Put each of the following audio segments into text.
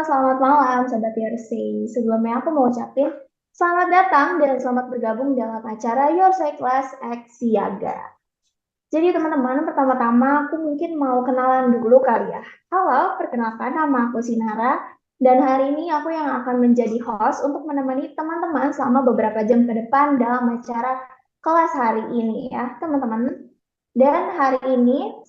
selamat malam Sobat Yorsi. Sebelumnya aku mau ucapin selamat datang dan selamat bergabung dalam acara Your Say Class X Siaga. Jadi teman-teman, pertama-tama aku mungkin mau kenalan dulu kali ya. Halo, perkenalkan nama aku Sinara dan hari ini aku yang akan menjadi host untuk menemani teman-teman selama beberapa jam ke depan dalam acara kelas hari ini ya teman-teman. Dan hari ini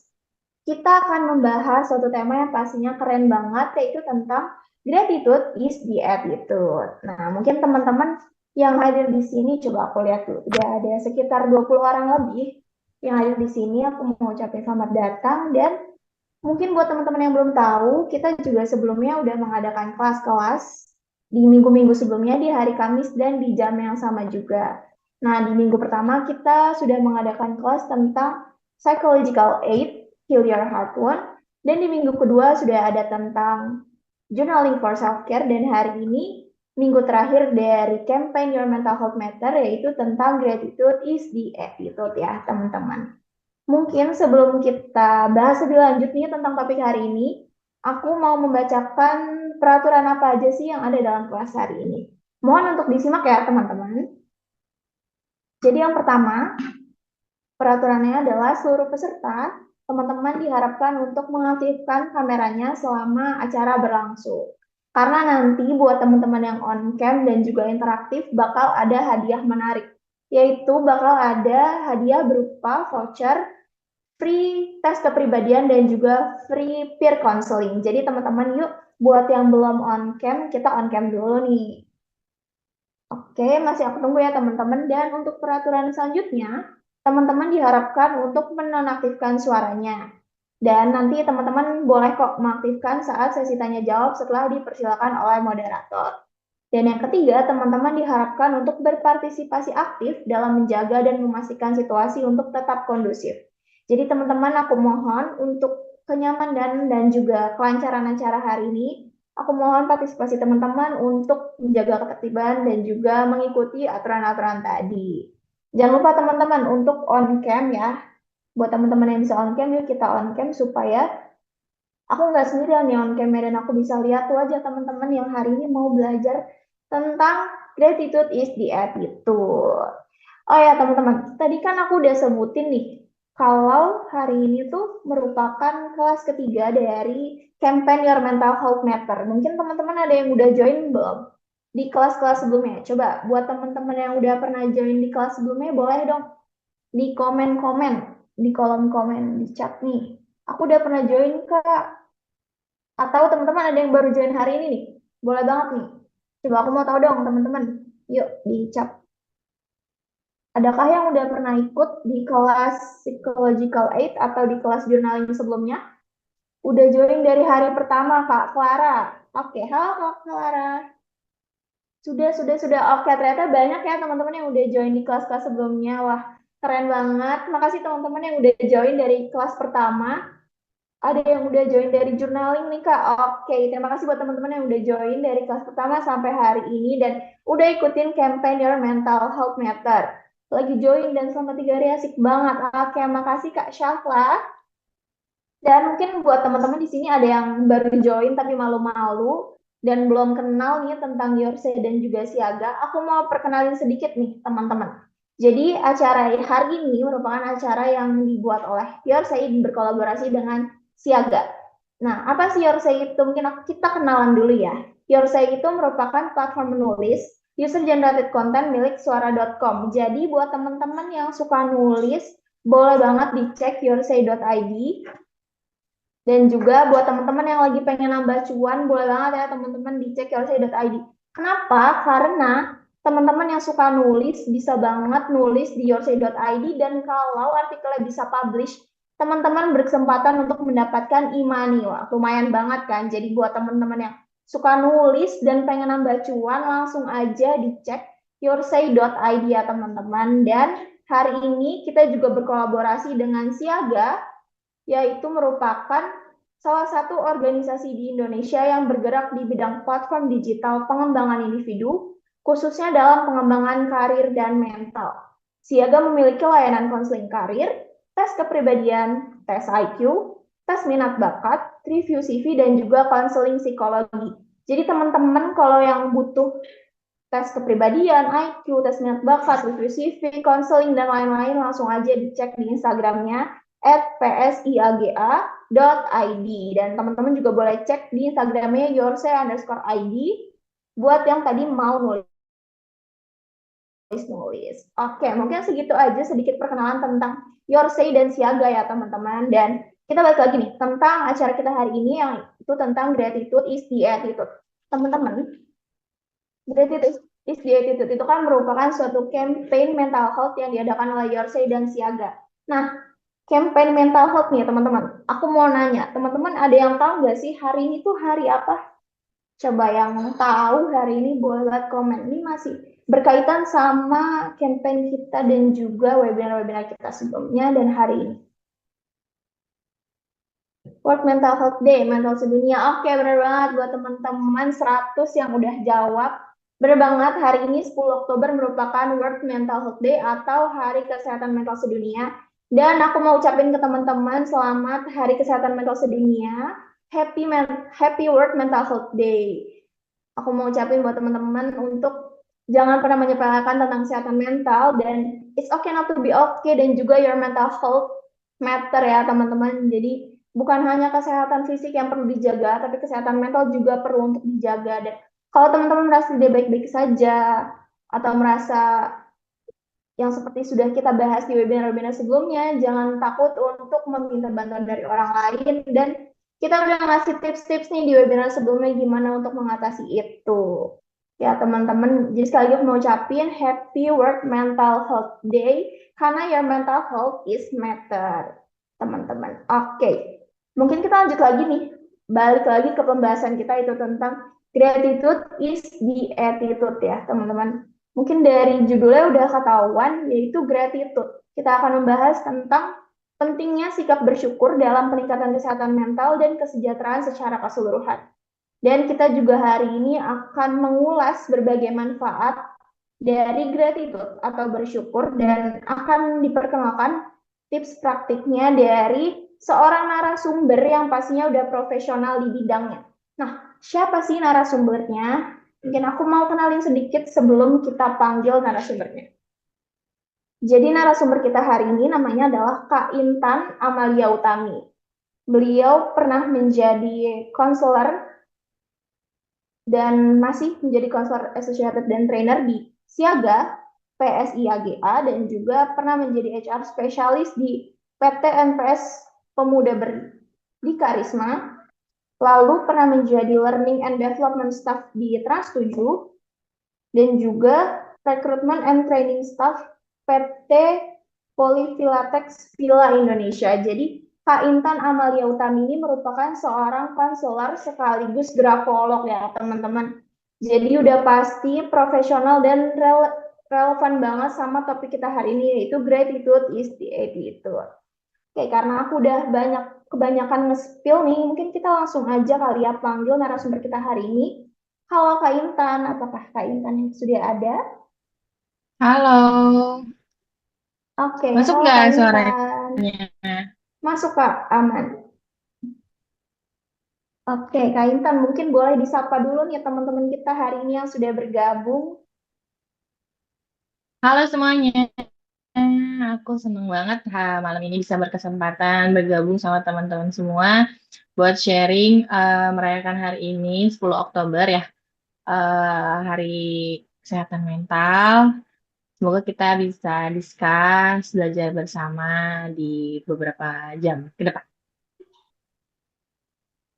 kita akan membahas suatu tema yang pastinya keren banget, yaitu tentang gratitude is the attitude. Nah, mungkin teman-teman yang hadir di sini, coba aku lihat dulu. Udah ada sekitar 20 orang lebih yang hadir di sini. Aku mau ucapin selamat datang. Dan mungkin buat teman-teman yang belum tahu, kita juga sebelumnya udah mengadakan kelas-kelas di minggu-minggu sebelumnya di hari Kamis dan di jam yang sama juga. Nah, di minggu pertama kita sudah mengadakan kelas tentang psychological aid, heal your heart wound. Dan di minggu kedua sudah ada tentang journaling for self-care. Dan hari ini, minggu terakhir dari campaign Your Mental Health Matter, yaitu tentang gratitude is the attitude ya, teman-teman. Mungkin sebelum kita bahas lebih lanjut nih tentang topik hari ini, aku mau membacakan peraturan apa aja sih yang ada dalam kelas hari ini. Mohon untuk disimak ya, teman-teman. Jadi yang pertama, peraturannya adalah seluruh peserta, teman-teman diharapkan untuk mengaktifkan kameranya selama acara berlangsung. Karena nanti buat teman-teman yang on cam dan juga interaktif bakal ada hadiah menarik, yaitu bakal ada hadiah berupa voucher, free tes kepribadian dan juga free peer counseling. Jadi teman-teman yuk buat yang belum on cam, kita on cam dulu nih. Oke, masih aku tunggu ya teman-teman. Dan untuk peraturan selanjutnya, teman-teman diharapkan untuk menonaktifkan suaranya. Dan nanti teman-teman boleh kok mengaktifkan saat sesi tanya jawab setelah dipersilakan oleh moderator. Dan yang ketiga, teman-teman diharapkan untuk berpartisipasi aktif dalam menjaga dan memastikan situasi untuk tetap kondusif. Jadi teman-teman, aku mohon untuk kenyamanan dan juga kelancaran acara hari ini, aku mohon partisipasi teman-teman untuk menjaga ketertiban dan juga mengikuti aturan-aturan tadi. Jangan lupa teman-teman untuk on cam ya. Buat teman-teman yang bisa on cam, yuk kita on cam supaya aku nggak sendirian nih on camera dan aku bisa lihat wajah teman-teman yang hari ini mau belajar tentang gratitude is the attitude. Oh ya teman-teman, tadi kan aku udah sebutin nih, kalau hari ini tuh merupakan kelas ketiga dari campaign Your Mental Health Matter. Mungkin teman-teman ada yang udah join belum di kelas-kelas sebelumnya? Coba buat teman-teman yang udah pernah join di kelas sebelumnya, boleh dong di komen-komen, di kolom komen, di chat nih. Aku udah pernah join Kak, atau teman-teman ada yang baru join hari ini nih? Boleh banget nih. Coba aku mau tahu dong teman-teman. Yuk dicap. Adakah yang udah pernah ikut di kelas Psychological Aid atau di kelas journaling sebelumnya? Udah join dari hari pertama, Kak Clara. Oke, halo Kak Clara. Sudah. Oke, ternyata banyak ya teman-teman yang udah join di kelas-kelas sebelumnya. Wah, keren banget. Makasih teman-teman yang udah join dari kelas pertama. Ada yang udah join dari journaling nih Kak. Oke, terima kasih buat teman-teman yang udah join dari kelas pertama sampai hari ini dan udah ikutin campaign Your Mental Health Matter. Lagi join dan selama 3 hari asik banget. Oke, makasih Kak Syafla. Dan mungkin buat teman-teman di sini ada yang baru join tapi malu-malu dan belum kenal nih tentang Yorse dan juga Siaga. Aku mau perkenalin sedikit nih teman-teman. Jadi acara hari ini merupakan acara yang dibuat oleh Yorse berkolaborasi dengan Siaga. Nah, apa sih Yorse itu? Mungkin kita kenalan dulu ya. Yorse itu merupakan platform menulis user generated content milik suara.com. Jadi buat teman-teman yang suka nulis, boleh banget dicek yoursay.id. Dan juga buat teman-teman yang lagi pengen nambah cuan, boleh banget ya teman-teman dicek yoursay.id. Kenapa? Karena teman-teman yang suka nulis bisa banget nulis di yoursay.id dan kalau artikelnya bisa publish, teman-teman berkesempatan untuk mendapatkan e-money. Wah, lumayan banget kan. Jadi buat teman-teman yang suka nulis dan pengen nambah cuan, langsung aja dicek yoursay.id ya teman-teman. Dan hari ini kita juga berkolaborasi dengan Siaga, yaitu merupakan salah satu organisasi di Indonesia yang bergerak di bidang platform digital pengembangan individu, khususnya dalam pengembangan karir dan mental. Siaga memiliki layanan konseling karir, tes kepribadian, tes IQ, tes minat bakat, review CV, dan juga konseling psikologi. Jadi teman-teman kalau yang butuh tes kepribadian, IQ, tes minat bakat, review CV, konseling, dan lain-lain, langsung aja dicek di Instagramnya @psiaga.id. Dan teman-teman juga boleh cek di Instagramnya yourse_id buat yang tadi mau nulis. Oke, mungkin segitu aja sedikit perkenalan tentang Yorsei dan Siaga ya teman-teman. Dan kita balik lagi nih tentang acara kita hari ini yang itu tentang gratitude is the attitude. Teman-teman, gratitude is the attitude itu kan merupakan suatu campaign mental health yang diadakan oleh Yorsei dan Siaga. Nah, campaign mental health nih teman-teman. Aku mau nanya, teman-teman ada yang tahu nggak sih hari ini tuh hari apa? Coba yang tahu hari ini boleh buat komen. Ini masih berkaitan sama campaign kita dan juga webinar-webinar kita sebelumnya dan hari ini. World Mental Health Day, mental sedunia. Oke, benar banget buat teman-teman 100 yang udah jawab. Benar banget, hari ini 10 Oktober merupakan World Mental Health Day atau Hari Kesehatan Mental Sedunia. Dan aku mau ucapin ke teman-teman selamat Hari Kesehatan Mental Sedunia. Happy World Mental Health Day. Aku mau ucapin buat teman-teman untuk jangan pernah menyepelekan tentang kesehatan mental dan it's okay not to be okay dan juga your mental health matter ya teman-teman. Jadi bukan hanya kesehatan fisik yang perlu dijaga, tapi kesehatan mental juga perlu untuk dijaga. Dan kalau teman-teman merasa tidak baik-baik saja atau merasa yang seperti sudah kita bahas di webinar-webinar sebelumnya, jangan takut untuk meminta bantuan dari orang lain dan kita udah ngasih tips-tips nih di webinar sebelumnya gimana untuk mengatasi itu. Ya teman-teman, jadi sekali lagi mau ucapin Happy World Mental Health Day karena your mental health is matter, teman-teman. Oke, mungkin kita lanjut lagi nih, balik lagi ke pembahasan kita itu tentang gratitude is the attitude ya teman-teman. Mungkin dari judulnya udah ketahuan, yaitu gratitude. Kita akan membahas tentang pentingnya sikap bersyukur dalam peningkatan kesehatan mental dan kesejahteraan secara keseluruhan. Dan kita juga hari ini akan mengulas berbagai manfaat dari gratitude atau bersyukur dan akan diperkenalkan tips praktiknya dari seorang narasumber yang pastinya udah profesional di bidangnya. Nah, siapa sih narasumbernya? Mungkin aku mau kenalin sedikit sebelum kita panggil narasumbernya. Jadi narasumber kita hari ini namanya adalah Kak Intan Amalia Utami. Beliau pernah menjadi konselor dan masih menjadi konselor associated dan trainer di Siaga, PSIAGA, dan juga pernah menjadi HR spesialis di PT NPS Pemuda Berdikarisma, lalu pernah menjadi Learning and Development Staff di Trans7, dan juga Recruitment and Training Staff PT Polifilatex Villa Indonesia. Jadi Kak Intan Amalia Utami ini merupakan seorang konselor sekaligus grafolog ya teman-teman. Jadi udah pasti profesional dan relevan banget sama topik kita hari ini yaitu gratitude is the attitude. Oke, karena aku udah kebanyakan nge-spill nih, mungkin kita langsung aja kali ya panggil narasumber kita hari ini. Halo Kak Intan, apakah Kak Intan yang sudah ada? Halo, Oke, masuk halo nggak Kak suaranya? Intan. Masuk Kak, aman. Oke, Kak Intan mungkin boleh disapa dulu nih teman-teman kita hari ini yang sudah bergabung. Halo semuanya, aku seneng banget malam ini bisa berkesempatan bergabung sama teman-teman semua buat sharing merayakan hari ini 10 Oktober ya, Hari Kesehatan Mental. Semoga kita bisa discuss, belajar bersama di beberapa jam ke depan.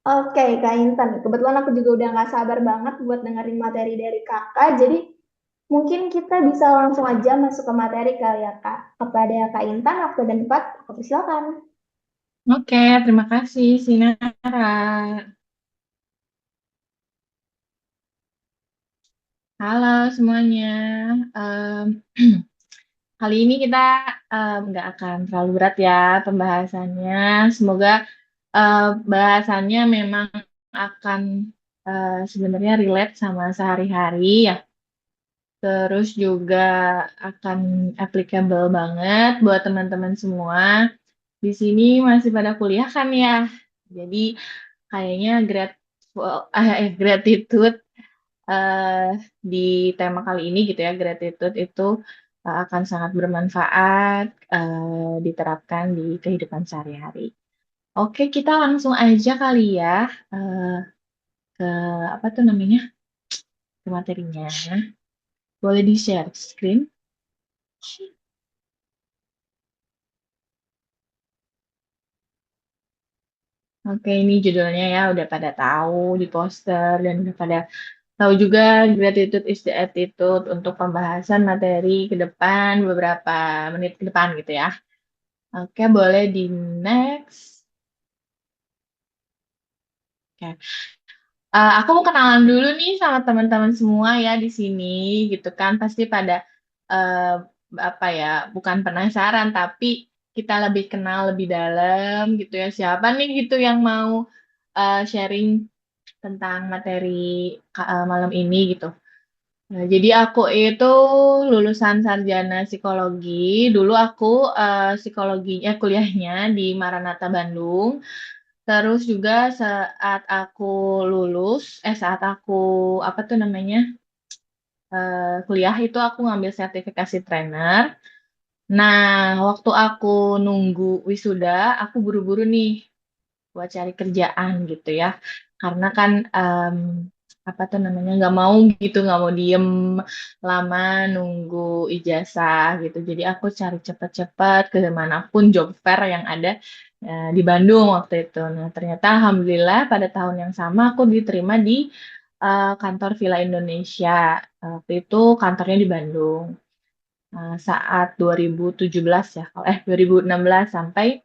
Oke, Kak Intan. Kebetulan aku juga udah nggak sabar banget buat dengerin materi dari kakak. Jadi mungkin kita bisa langsung aja masuk ke materi kali ya Kak. Kepada Kak Intan, waktu dan tempat, aku persilakan. Oke, terima kasih Sinara. Halo semuanya. Em, Kali ini kita nggak akan terlalu berat ya pembahasannya. Semoga bahasannya memang akan sebenarnya relate sama sehari-hari ya. Terus juga akan applicable banget buat teman-teman semua. Di sini masih pada kuliah kan ya. Jadi kayaknya gratitude eh, di tema kali ini gitu ya, gratitude itu akan sangat bermanfaat diterapkan di kehidupan sehari-hari. Oke, kita langsung aja kali ya eh, ke apa tuh namanya, ke materinya. Boleh di-share screen? Oke, ini judulnya ya udah pada tahu di poster dan udah pada tahu juga gratitude is the attitude untuk pembahasan materi ke depan beberapa menit ke depan gitu ya. Oke, boleh di next. Oke. Aku mau kenalan dulu nih sama teman-teman semua ya di sini gitu kan. Pasti pada eh, apa ya, bukan penasaran tapi kita lebih kenal lebih dalam gitu ya. Siapa nih gitu yang mau sharing tentang materi malam ini gitu. Nah, jadi aku itu lulusan sarjana psikologi. Dulu aku psikologinya kuliahnya di Maranatha Bandung. Terus juga saat aku apa tuh namanya kuliah itu aku ngambil sertifikasi trainer. Nah, waktu aku nunggu wisuda, aku buru-buru nih buat cari kerjaan gitu ya, karena kan apa tuh namanya nggak mau diem lama nunggu ijazah gitu, jadi aku cari cepet-cepet ke manapun job fair yang ada di Bandung waktu itu. Nah, ternyata alhamdulillah pada tahun yang sama aku diterima di kantor Villa Indonesia. Waktu itu kantornya di Bandung. Saat 2017 ya, 2016 sampai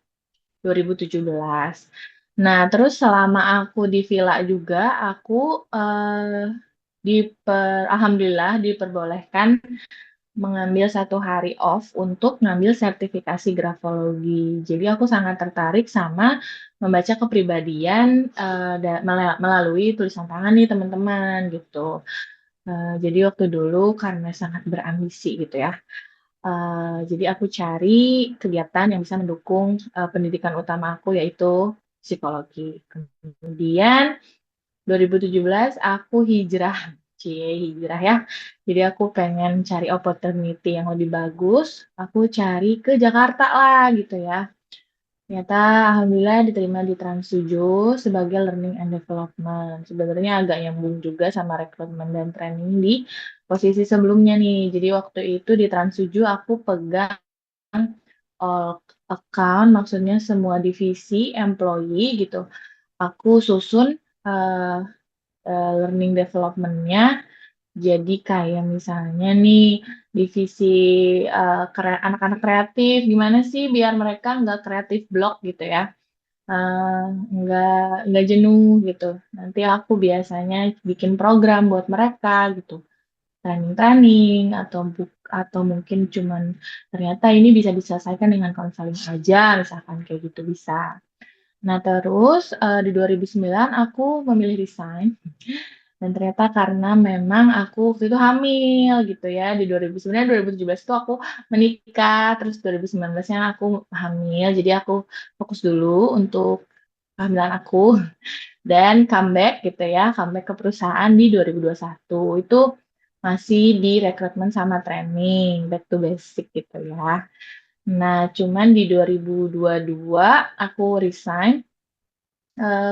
2017. Nah, terus selama aku di villa juga, aku alhamdulillah diperbolehkan mengambil 1 hari off untuk ngambil sertifikasi grafologi. Jadi aku sangat tertarik sama membaca kepribadian melalui tulisan tangan nih teman-teman gitu. Jadi waktu dulu karena sangat berambisi gitu ya. Jadi aku cari kegiatan yang bisa mendukung pendidikan utama aku yaitu psikologi. Kemudian 2017 aku hijrah, hijrah ya. Jadi aku pengen cari opportunity yang lebih bagus. Aku cari ke Jakarta lah gitu ya. Ternyata alhamdulillah diterima di Trans7 sebagai Learning and Development. Sebenarnya agak nyambung juga sama rekrutmen dan training di posisi sebelumnya nih. Jadi waktu itu di Trans7 aku pegang all account, maksudnya semua divisi employee gitu. Aku susun eh, learning development-nya. Jadi kayak misalnya nih divisi anak-anak kreatif, gimana sih biar mereka nggak kreatif block gitu ya, eh, nggak nggak jenuh gitu. Nanti aku biasanya bikin program buat mereka gitu, training-training atau mungkin cuman ternyata ini bisa diselesaikan dengan konseling aja, misalkan kayak gitu bisa. Nah, terus di 2009 aku memilih resign dan ternyata karena memang aku waktu itu hamil gitu ya, di 2009 2017 itu aku menikah, terus 2019-nya aku hamil, jadi aku fokus dulu untuk kehamilan aku dan comeback gitu ya, comeback ke perusahaan di 2021. Itu masih di rekrutmen sama training, back to basic gitu ya. Nah, cuman di 2022 aku resign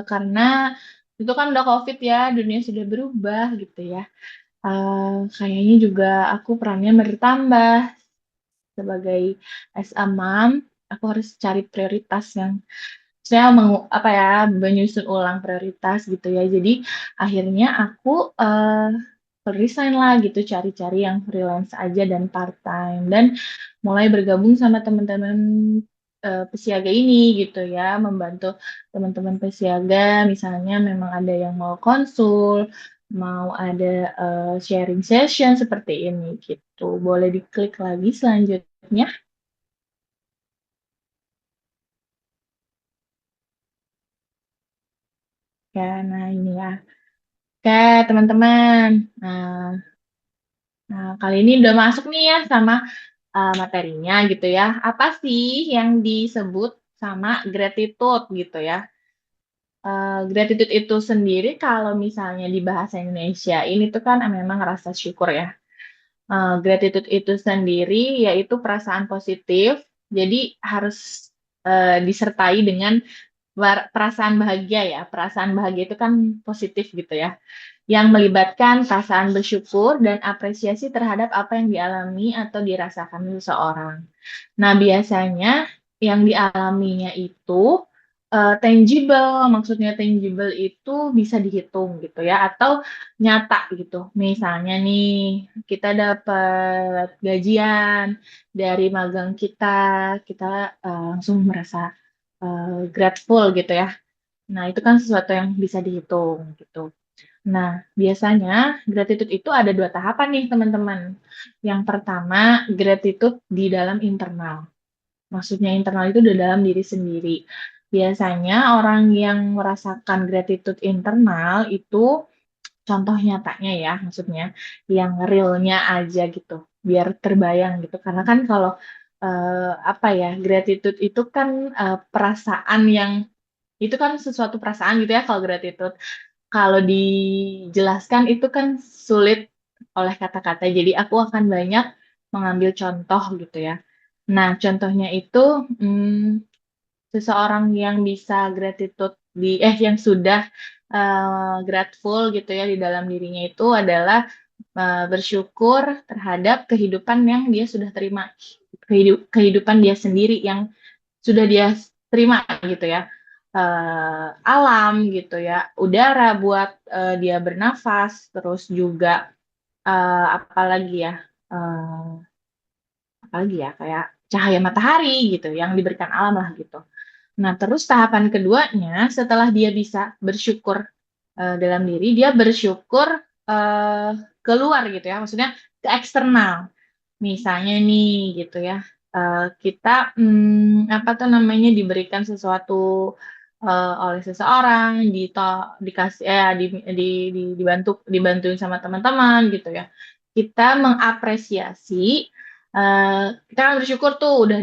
karena itu kan udah COVID ya, dunia sudah berubah gitu ya. Kayaknya juga aku perannya bertambah sebagai as a mom. Aku harus cari prioritas yang saya apa ya, menyusun ulang prioritas gitu ya. Jadi akhirnya aku resign lah gitu, cari-cari yang freelance aja dan part time dan mulai bergabung sama teman-teman pesiaga ini gitu ya, membantu teman-teman pesiaga misalnya memang ada yang mau konsul, mau ada sharing session seperti ini gitu. Boleh diklik lagi selanjutnya. Ya, nah ini ya. Oke, teman-teman. Nah, kali ini udah masuk nih ya sama materinya gitu ya. Apa sih yang disebut sama gratitude gitu ya? Gratitude itu sendiri kalau misalnya di bahasa Indonesia ini tuh kan memang rasa syukur ya. Gratitude itu sendiri yaitu perasaan positif, jadi harus disertai dengan perasaan bahagia ya. Perasaan bahagia itu kan positif gitu ya, yang melibatkan perasaan bersyukur dan apresiasi terhadap apa yang dialami atau dirasakan seseorang. Nah, biasanya yang dialaminya itu tangible, maksudnya tangible itu bisa dihitung gitu ya, atau nyata gitu. Misalnya nih, kita dapat gajian dari magang kita, kita langsung merasa grateful gitu ya. Nah, itu kan sesuatu yang bisa dihitung gitu. Nah, biasanya gratitude itu ada dua tahapan nih, teman-teman. Yang pertama, gratitude di dalam internal. Maksudnya internal itu di dalam diri sendiri. Biasanya orang yang merasakan gratitude internal itu contoh nyatanya ya, maksudnya yang realnya aja gitu, biar terbayang gitu. Karena kan kalau apa ya, gratitude itu kan perasaan yang itu kan sesuatu perasaan gitu ya kalau gratitude. Kalau dijelaskan itu kan sulit oleh kata-kata. Jadi aku akan banyak mengambil contoh gitu ya. Nah, contohnya itu seseorang yang bisa gratitude yang sudah grateful gitu ya di dalam dirinya itu adalah bersyukur terhadap kehidupan yang dia sudah terima, kehidupan dia sendiri yang sudah dia terima gitu ya. Alam gitu ya, udara buat dia bernafas, terus juga apalagi ya, eh, apalagi ya kayak cahaya matahari gitu yang diberikan alam lah gitu. Nah, terus tahapan keduanya setelah dia bisa bersyukur dalam diri, dia bersyukur eh, keluar gitu ya, maksudnya ke eksternal. Misalnya nih gitu ya, kita apa tuh namanya diberikan sesuatu oleh seseorang, dikasih dibantuin sama teman-teman gitu ya. Kita mengapresiasi, kita kan bersyukur tuh udah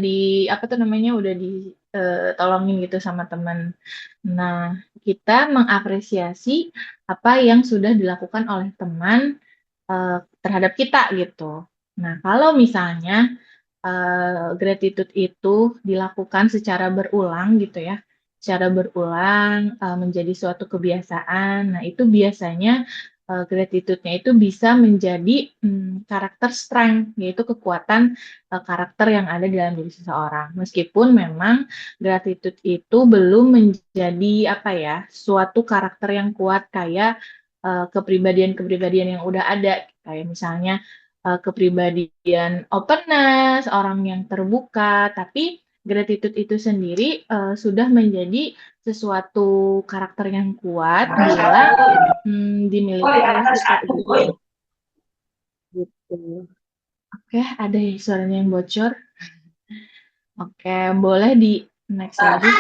apa tuh namanya udah ditolongin gitu sama teman. Nah, kita mengapresiasi apa yang sudah dilakukan oleh teman terhadap kita gitu. Nah, kalau misalnya gratitude itu dilakukan secara berulang gitu ya, secara berulang menjadi suatu kebiasaan. Nah, itu biasanya gratitude-nya itu bisa menjadi karakter strength, yaitu kekuatan karakter yang ada dalam diri seseorang. Meskipun memang gratitude itu belum menjadi apa ya, suatu karakter yang kuat kayak kepribadian-kepribadian yang udah ada, kayak misalnya kepribadian openness, orang yang terbuka, tapi gratitude itu sendiri sudah menjadi sesuatu karakter yang kuat bila dimiliki oleh kita gitu. Gitu. Oke, ada suaranya yang bocor. Oke, boleh di next lagi.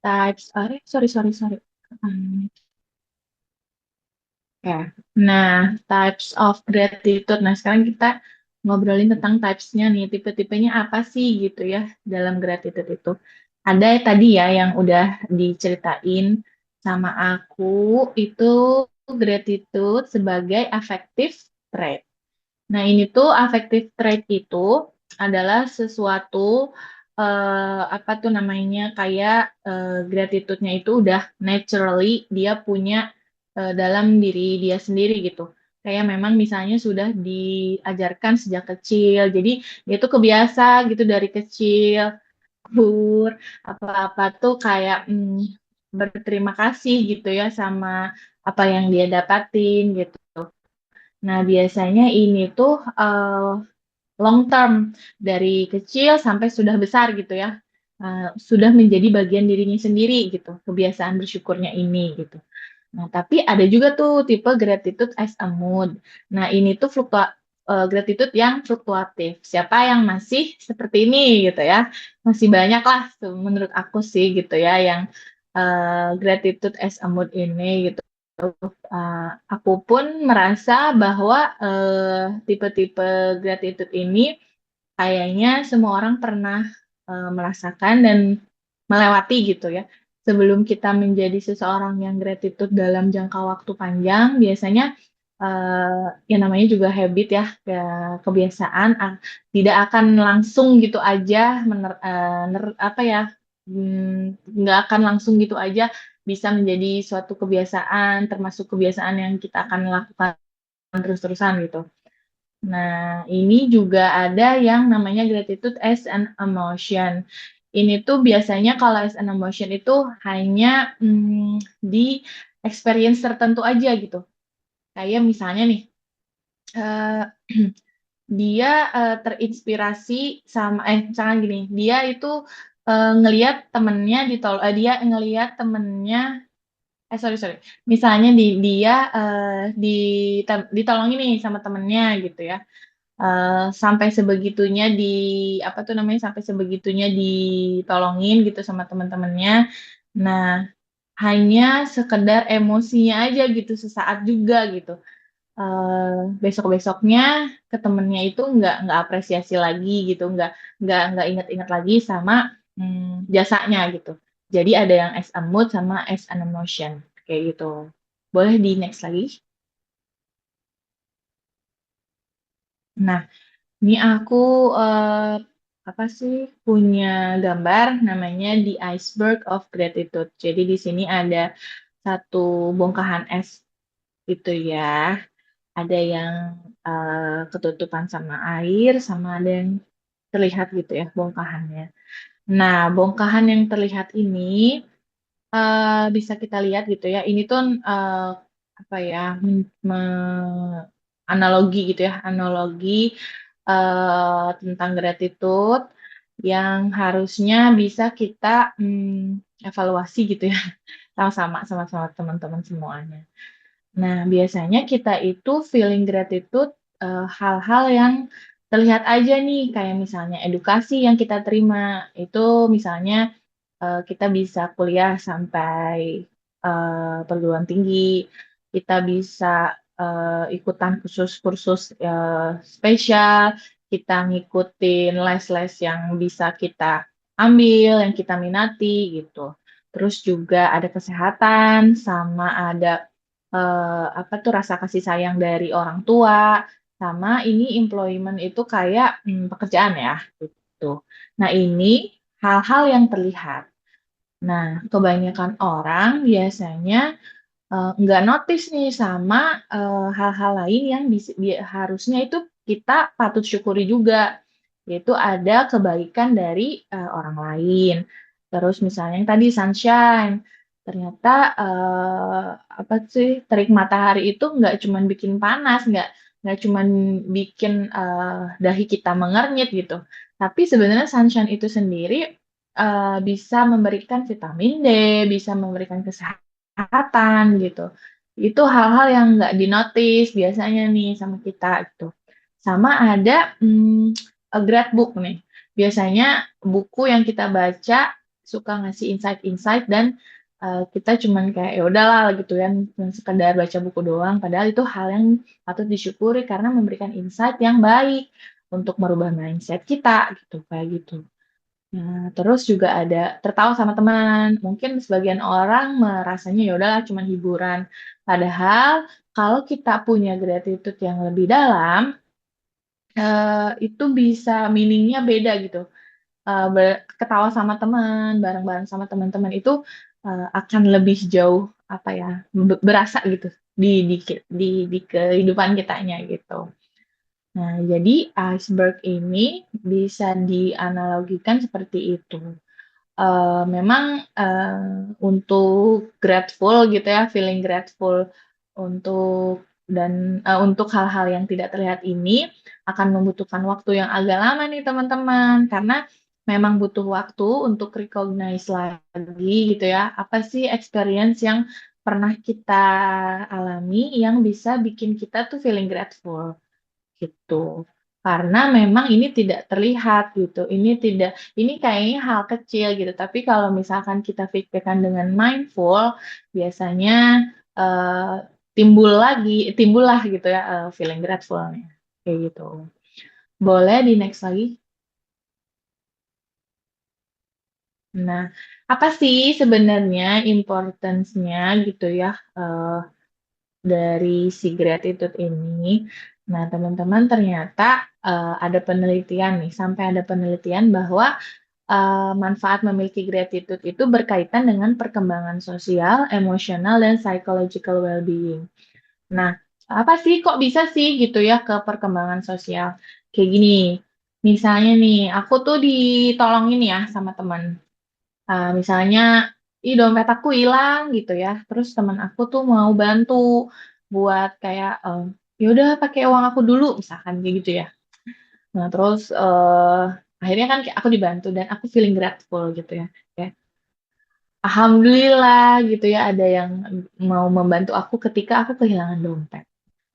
Types, sorry. Ya, nah types of gratitude. Nah sekarang kita ngobrolin tentang types-nya nih, tipe-tipenya apa sih gitu ya dalam gratitude itu. Ada tadi ya yang udah diceritain sama aku, itu gratitude sebagai affective trait. Nah ini tuh affective trait itu adalah sesuatu apa tuh namanya kayak gratitude-nya itu udah naturally dia punya dalam diri dia sendiri gitu. Kayak memang misalnya sudah diajarkan sejak kecil, jadi dia tuh kebiasa gitu dari kecil, kur apa-apa tuh kayak berterima kasih gitu ya sama apa yang dia dapatin gitu. Nah biasanya ini tuh long term dari kecil sampai sudah besar gitu ya. Sudah menjadi bagian dirinya sendiri gitu, kebiasaan bersyukurnya ini gitu. Nah, tapi ada juga tuh tipe gratitude as a mood. Nah, ini tuh gratitude yang fluktuatif. Siapa yang masih seperti ini gitu ya? Masih banyak lah tuh, menurut aku sih gitu ya yang gratitude as a mood ini gitu. Aku pun merasa bahwa tipe-tipe gratitude ini kayaknya semua orang pernah merasakan dan melewati gitu ya. Sebelum kita menjadi seseorang yang gratitude dalam jangka waktu panjang, biasanya yang namanya juga habit ya, kebiasaan tidak akan langsung gitu aja apa ya, nggak akan langsung gitu aja bisa menjadi suatu kebiasaan, termasuk kebiasaan yang kita akan lakukan terus-terusan gitu. Nah, ini juga ada yang namanya gratitude as an emotion. Ini tuh biasanya kalau as an emotion itu hanya di experience tertentu aja gitu. Kayak misalnya nih, eh, dia terinspirasi sama, misalnya gini, dia itu ngelihat temennya dia ngelihat temennya, sorry sorry, misalnya dia ditolongin nih sama temennya gitu ya. Sampai sebegitunya apa tuh namanya, sampai sebegitunya ditolongin gitu sama teman-temannya. Nah, hanya sekedar emosinya aja gitu sesaat juga gitu. Besok-besoknya ke temennya itu nggak apresiasi lagi gitu, nggak ingat-ingat lagi sama jasanya gitu. Jadi ada yang as a mood sama as an emotion kayak gitu. Boleh di next lagi. Nah, ini aku eh, apa sih punya gambar namanya The Iceberg of Gratitude. Jadi di sini ada satu bongkahan es gitu ya. Ada yang ketutupan sama air, sama ada yang terlihat gitu ya bongkahannya. Nah, bongkahan yang terlihat ini bisa kita lihat gitu ya. Ini tuh apa ya, analogi gitu ya, analogi tentang gratitude yang harusnya bisa kita evaluasi gitu ya, sama teman-teman semuanya. Nah, biasanya kita itu feeling gratitude hal-hal yang terlihat aja nih, kayak misalnya edukasi yang kita terima. Itu misalnya kita bisa kuliah sampai perguruan tinggi, kita bisa ikutan kursus-kursus spesial, kita ngikutin les-les yang bisa kita ambil, yang kita minati gitu. Terus juga ada kesehatan, sama ada apa tuh rasa kasih sayang dari orang tua, sama ini employment itu kayak pekerjaan ya gitu. Nah, ini hal-hal yang terlihat. Nah, kebanyakan orang biasanya nggak notice nih sama hal-hal lain yang harusnya itu kita patut syukuri juga, yaitu ada kebaikan dari orang lain. Terus misalnya yang tadi sunshine, ternyata apa sih, terik matahari itu nggak cuman bikin panas, nggak cuman bikin dahi kita mengernyit gitu, tapi sebenarnya sunshine itu sendiri bisa memberikan vitamin D, bisa memberikan kesehatan gitu. Itu hal-hal yang nggak dinotis biasanya nih sama kita gitu. Sama ada a great book nih. Biasanya buku yang kita baca suka ngasih insight-insight dan kita cuman kayak ya udahlah gitu kan, cuma sekedar baca buku doang. Padahal itu hal yang patut disyukuri karena memberikan insight yang baik untuk merubah mindset kita gitu, kayak gitu. Nah, terus juga ada tertawa sama teman. Mungkin sebagian orang merasanya ya udahlah cuma hiburan. Padahal kalau kita punya gratitude yang lebih dalam, itu bisa meaningnya beda gitu. Ketawa sama teman, bareng-bareng sama teman-teman itu akan lebih jauh apa ya, berasa gitu di kehidupan kitanya gitu. Nah, jadi iceberg ini bisa dianalogikan seperti itu. Memang untuk grateful gitu ya, feeling grateful untuk hal-hal yang tidak terlihat ini akan membutuhkan waktu yang agak lama nih teman-teman, karena memang butuh waktu untuk recognize lagi gitu ya, apa sih experience yang pernah kita alami yang bisa bikin kita tuh feeling grateful gitu. Karena memang ini tidak terlihat gitu. Ini kayaknya hal kecil gitu. Tapi kalau misalkan kita pikirkan dengan mindful, biasanya eh, timbullah gitu ya feeling grateful-nya. Kayak gitu. Boleh di next lagi. Nah, apa sih sebenarnya importance-nya gitu ya dari si gratitude ini? Nah, teman-teman ternyata ada penelitian nih, sampai ada penelitian bahwa manfaat memiliki gratitude itu berkaitan dengan perkembangan sosial, emosional, dan psychological well-being. Nah, apa sih kok bisa sih gitu ya ke perkembangan sosial? Kayak gini, misalnya nih, aku tuh ditolongin ya sama teman. Misalnya, ih dompet aku hilang gitu ya. Terus teman aku tuh mau bantu buat kayak, ya udah pakai uang aku dulu, misalkan kayak gitu ya. Nah, terus akhirnya kan kayak aku dibantu dan aku feeling grateful gitu ya. Ya, alhamdulillah gitu ya ada yang mau membantu aku ketika aku kehilangan dompet.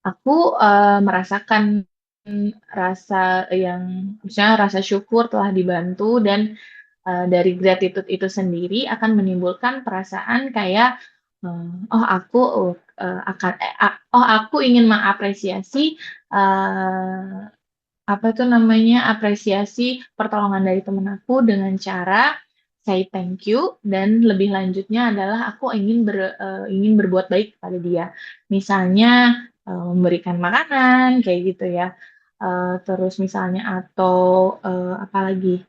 Aku merasakan rasa yang misalnya rasa syukur telah dibantu dan dari gratitude itu sendiri akan menimbulkan perasaan kayak oh aku oh aku ingin mengapresiasi eh, apa itu namanya apresiasi pertolongan dari temen aku dengan cara say thank you dan lebih lanjutnya adalah aku ingin berbuat baik kepada dia. Misalnya memberikan makanan kayak gitu ya. Terus misalnya atau apalagi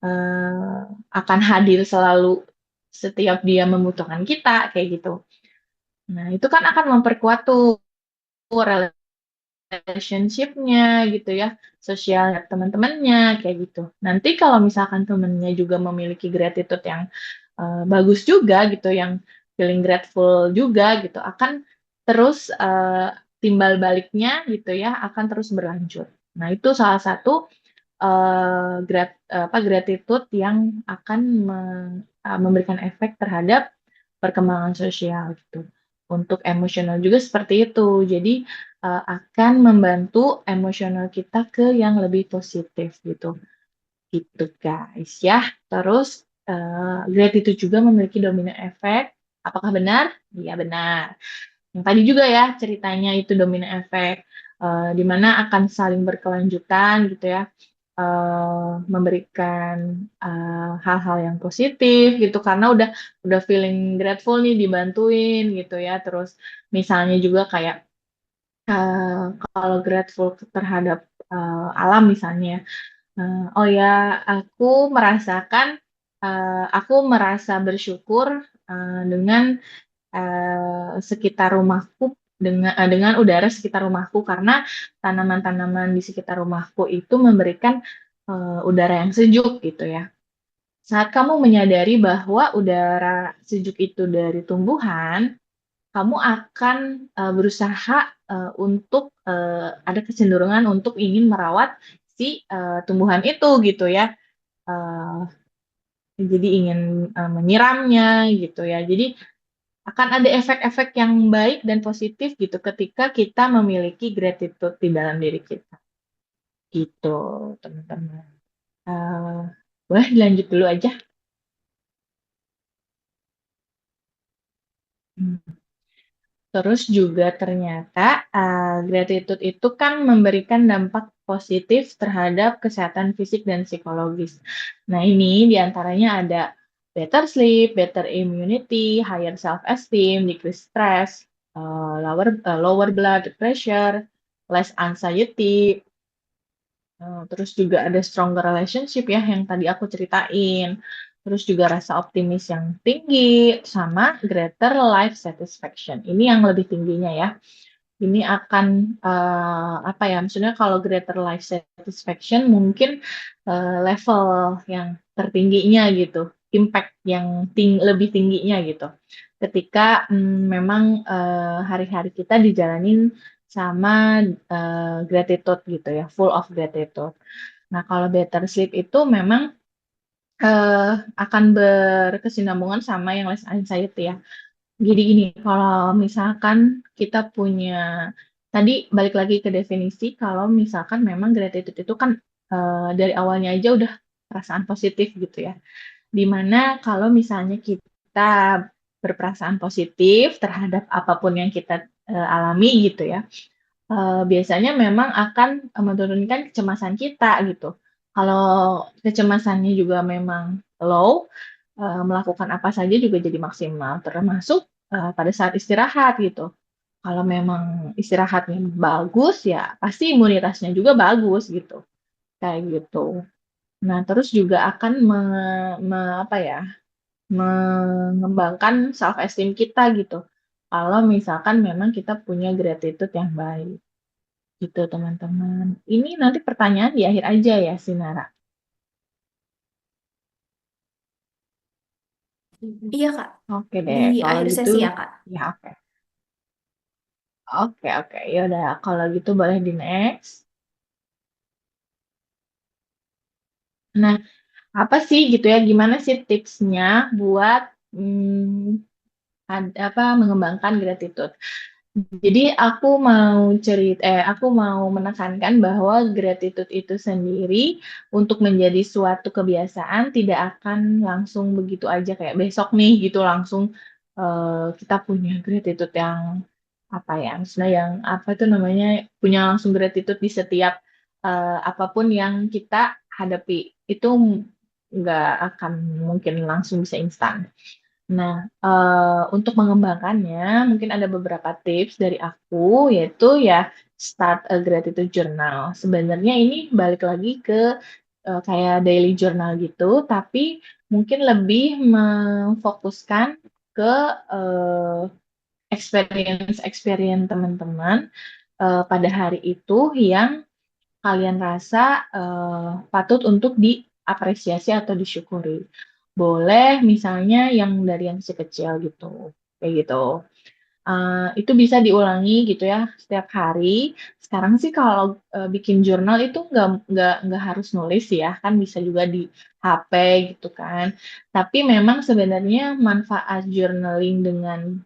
eh, akan hadir selalu setiap dia membutuhkan kita kayak gitu. Nah, itu kan akan memperkuat tuh relationship-nya gitu ya, sosial teman-temannya kayak gitu. Nanti kalau misalkan temennya juga memiliki gratitude yang bagus juga gitu, yang feeling grateful juga gitu, akan terus timbal baliknya gitu ya, akan terus berlanjut. Nah, itu salah satu gratitude yang akan memberikan efek terhadap perkembangan sosial gitu. Untuk emosional juga seperti itu. Jadi akan membantu emosional kita ke yang lebih positif gitu. Gitu guys ya. Terus gratitude juga memiliki domino efek. Apakah benar? Iya benar. Yang tadi juga ya ceritanya itu domino efek, di mana akan saling berkelanjutan gitu ya, memberikan hal-hal yang positif gitu karena udah feeling grateful nih dibantuin gitu ya. Terus misalnya juga kayak kalau grateful terhadap alam misalnya, oh ya aku merasakan aku merasa bersyukur dengan sekitar rumahku dengan udara sekitar rumahku karena tanaman-tanaman di sekitar rumahku itu memberikan udara yang sejuk gitu ya. Saat kamu menyadari bahwa udara sejuk itu dari tumbuhan, kamu akan berusaha untuk ada kecenderungan untuk ingin merawat si tumbuhan itu gitu ya. Eh, jadi ingin menyiramnya gitu ya. Jadi akan ada efek-efek yang baik dan positif gitu ketika kita memiliki gratitude di dalam diri kita. Gitu, teman-teman. Eh, Boleh dilanjut dulu aja. Hmm. Terus juga ternyata gratitude itu kan memberikan dampak positif terhadap kesehatan fisik dan psikologis. Nah, ini diantaranya ada better sleep, better immunity, higher self-esteem, decrease stress, lower blood pressure, less anxiety, terus juga ada stronger relationship ya yang tadi aku ceritain. Terus juga rasa optimis yang tinggi sama greater life satisfaction. Ini yang lebih tingginya ya. Ini akan apa ya? Maksudnya kalau greater life satisfaction mungkin level yang tertingginya gitu, impact yang lebih tingginya gitu. Ketika memang hari-hari kita dijalanin sama gratitude gitu ya, full of gratitude. Nah, kalau better sleep itu memang akan berkesinambungan sama yang less anxiety ya. Jadi gini, kalau misalkan kita punya, tadi balik lagi ke definisi, kalau misalkan memang gratitude itu kan dari awalnya aja udah perasaan positif gitu ya. Dimana kalau misalnya kita berperasaan positif terhadap apapun yang kita alami gitu ya, biasanya memang akan menurunkan kecemasan kita gitu. Kalau kecemasannya juga memang low, melakukan apa saja juga jadi maksimal, termasuk pada saat istirahat gitu. Kalau memang istirahatnya bagus, ya pasti imunitasnya juga bagus gitu, kayak gitu. Nah, terus juga akan apa ya, mengembangkan self esteem kita gitu. Kalau misalkan memang kita punya gratitude yang baik. Gitu teman-teman. Ini nanti pertanyaan di akhir aja ya, Sinara. Iya, Kak. Oke Di deh, kalau akhir gitu, sesi ya, Kak. ya oke. Oke, oke. Ya udah, kalau gitu boleh di next. Nah, apa sih gitu ya? Gimana sih tipsnya buat mengembangkan gratitude? Jadi aku mau menekankan bahwa gratitude itu sendiri untuk menjadi suatu kebiasaan tidak akan langsung begitu aja kayak besok nih gitu langsung kita punya gratitude yang apa ya, misalnya yang apa itu namanya punya langsung gratitude di setiap apapun yang kita hadapi itu nggak akan mungkin langsung bisa instan. Nah, untuk mengembangkannya, mungkin ada beberapa tips dari aku, yaitu ya start a gratitude journal. Sebenarnya ini balik lagi ke kayak daily journal gitu, tapi mungkin lebih memfokuskan ke eh, experience teman-teman pada hari itu yang kalian rasa patut untuk diapresiasi atau disyukuri. Boleh misalnya yang dari yang kecil gitu, kayak gitu. Itu bisa diulangi gitu ya setiap hari. Sekarang sih kalau bikin jurnal itu nggak harus nulis ya, kan bisa juga di HP gitu kan. Tapi memang sebenarnya manfaat journaling dengan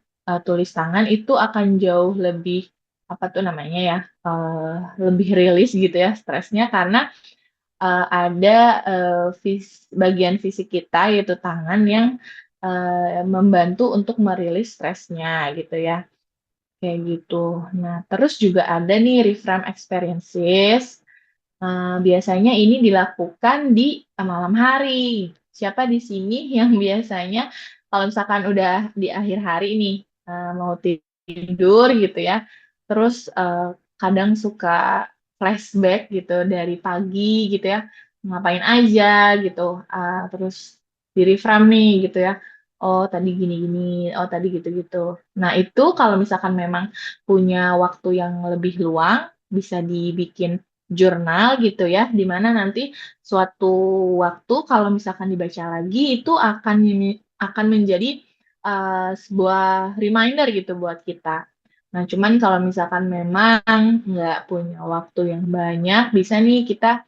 tulis tangan itu akan jauh lebih apa tuh namanya ya, lebih rilis gitu ya stresnya karena ada bagian fisik kita yaitu tangan yang membantu untuk merilis stresnya gitu ya. Kayak gitu. Nah, terus juga ada nih reframe experiences. Biasanya ini dilakukan di malam hari. Siapa di sini yang biasanya kalau misalkan udah di akhir hari nih mau tidur gitu ya, terus kadang suka flashback gitu dari pagi gitu ya, ngapain aja gitu, terus di reframe nih gitu ya. Oh tadi gini-gini, oh tadi gitu-gitu. Nah itu kalau misalkan memang punya waktu yang lebih luang, bisa dibikin jurnal gitu ya, di mana nanti suatu waktu kalau misalkan dibaca lagi itu akan menjadi sebuah reminder gitu buat kita. Nah, cuman kalau misalkan memang nggak punya waktu yang banyak, bisa nih kita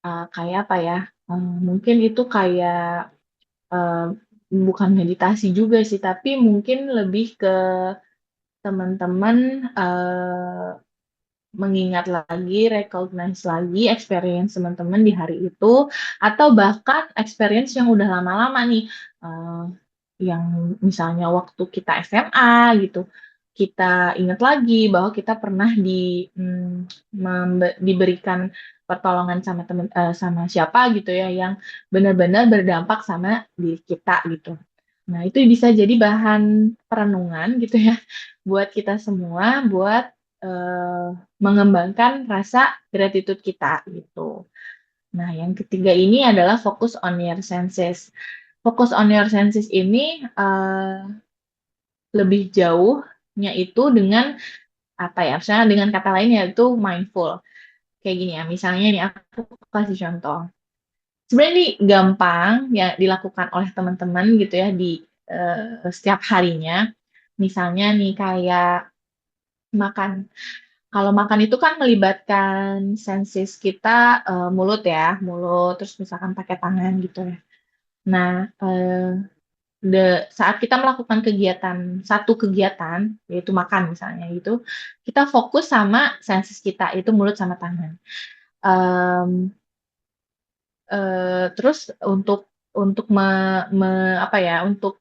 kayak apa ya? Mungkin itu kayak eh, bukan meditasi juga sih, tapi mungkin lebih ke teman-teman mengingat lagi, recognize lagi experience teman-teman di hari itu, atau bahkan experience yang udah lama-lama nih, eh, yang misalnya waktu kita SMA gitu, kita ingat lagi bahwa kita pernah diberikan pertolongan sama sama siapa gitu ya, yang benar-benar berdampak sama diri kita gitu. Nah, itu bisa jadi bahan perenungan gitu ya buat kita semua, buat eh, mengembangkan rasa gratitude kita gitu. Nah, yang ketiga ini adalah fokus on your senses. Fokus on your senses ini lebih jauhnya itu dengan apa ya? Misalnya dengan kata lain yaitu mindful. Kayak gini ya, misalnya nih aku kasih contoh. Sebenarnya ini gampang ya dilakukan oleh teman-teman gitu ya di setiap harinya. Misalnya nih kayak makan. Kalau makan itu kan melibatkan sensis kita mulut ya, mulut terus misalkan pakai tangan gitu ya. Nah, saat kita melakukan satu kegiatan yaitu makan misalnya gitu, kita fokus sama sensis kita itu mulut sama tangan. Em, terus untuk apa ya, untuk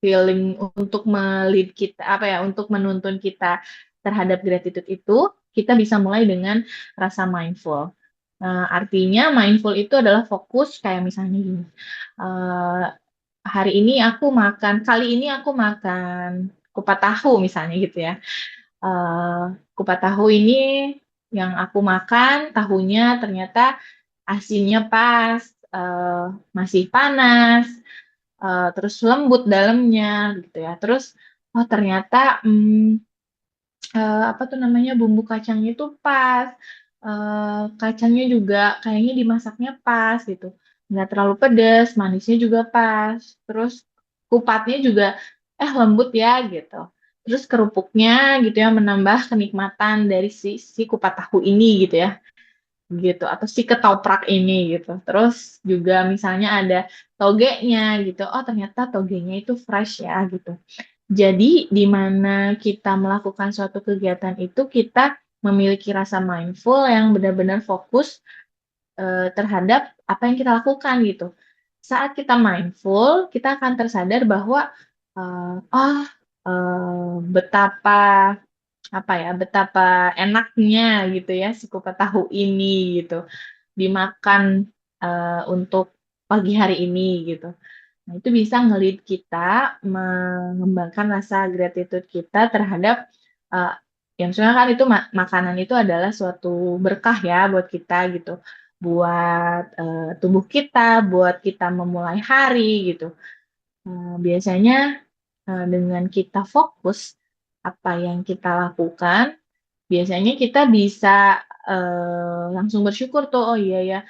feeling untuk melid kita apa ya untuk menuntun kita terhadap gratitude itu kita bisa mulai dengan rasa mindful. Artinya mindful itu adalah fokus kayak misalnya gini. eh, kali ini aku makan kupat tahu misalnya gitu ya. Eh, Kupat tahu ini yang aku makan, tahunya ternyata asinnya pas, eh, masih panas, terus lembut dalamnya gitu ya. Terus oh ternyata apa tuh namanya bumbu kacangnya itu pas, kacangnya juga kayaknya dimasaknya pas gitu, nggak terlalu pedas, manisnya juga pas, terus kupatnya juga lembut ya gitu, terus kerupuknya gitu ya menambah kenikmatan dari si kupat tahu ini gitu ya gitu atau si ketoprak ini gitu, terus juga misalnya ada togenya gitu, oh ternyata togenya itu fresh ya gitu. Jadi, di mana kita melakukan suatu kegiatan itu, kita memiliki rasa mindful yang benar-benar fokus terhadap apa yang kita lakukan gitu. Saat kita mindful, kita akan tersadar bahwa betapa apa ya, betapa enaknya gitu ya si kupat tahu ini gitu dimakan untuk pagi hari ini gitu. Nah, itu bisa nge-lead kita mengembangkan rasa gratitude kita terhadap uh, yang sebenarnya kan itu makanan itu adalah suatu berkah ya buat kita gitu. Buat tubuh kita, buat kita memulai hari gitu. Biasanya dengan kita fokus apa yang kita lakukan, biasanya kita bisa langsung bersyukur tuh, oh iya ya,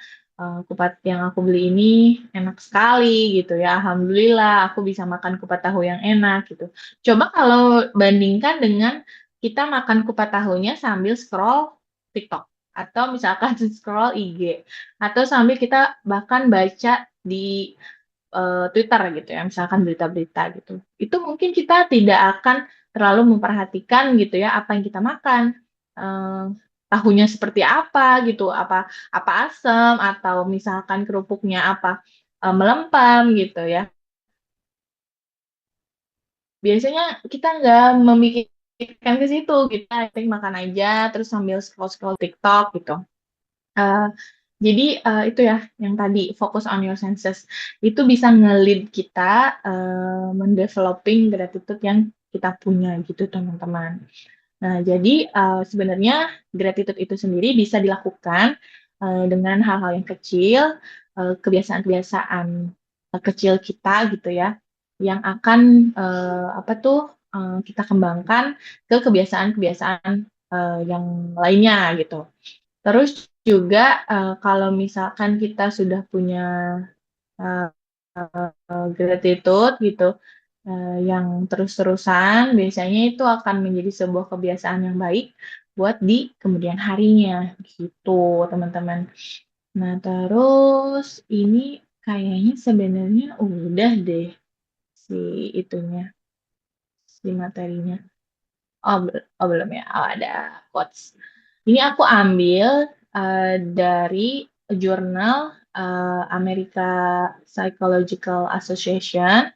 kupat yang aku beli ini enak sekali gitu ya, alhamdulillah aku bisa makan kupat tahu yang enak gitu. Coba kalau bandingkan dengan kita makan kupat tahunya sambil scroll TikTok atau misalkan scroll IG atau sambil kita bahkan baca di Twitter gitu ya, misalkan berita-berita gitu. Itu mungkin kita tidak akan terlalu memperhatikan gitu ya apa yang kita makan. Eh, Tahunya seperti apa gitu, apa asam atau misalkan kerupuknya apa melempem gitu ya. Biasanya kita nggak memikirkan ke situ, kita penting makan aja terus sambil scroll-scroll TikTok gitu. Eh, jadi itu ya yang tadi fokus on your senses itu bisa nge-lead kita mendeveloping gratitude yang kita punya gitu teman-teman. Nah, jadi sebenarnya gratitude itu sendiri bisa dilakukan dengan hal-hal yang kecil, kebiasaan-kebiasaan kecil kita gitu ya, yang akan apa tuh kita kembangkan ke kebiasaan-kebiasaan yang lainnya gitu. Terus juga kalau misalkan kita sudah punya uh, gratitude gitu yang terus-terusan, biasanya itu akan menjadi sebuah kebiasaan yang baik buat di kemudian harinya gitu, teman-teman. Nah, terus ini kayaknya sebenarnya udah deh si itunya, si materinya. Oh, belum ya. Oh, ada quotes. Ini aku ambil dari jurnal America Psychological Association.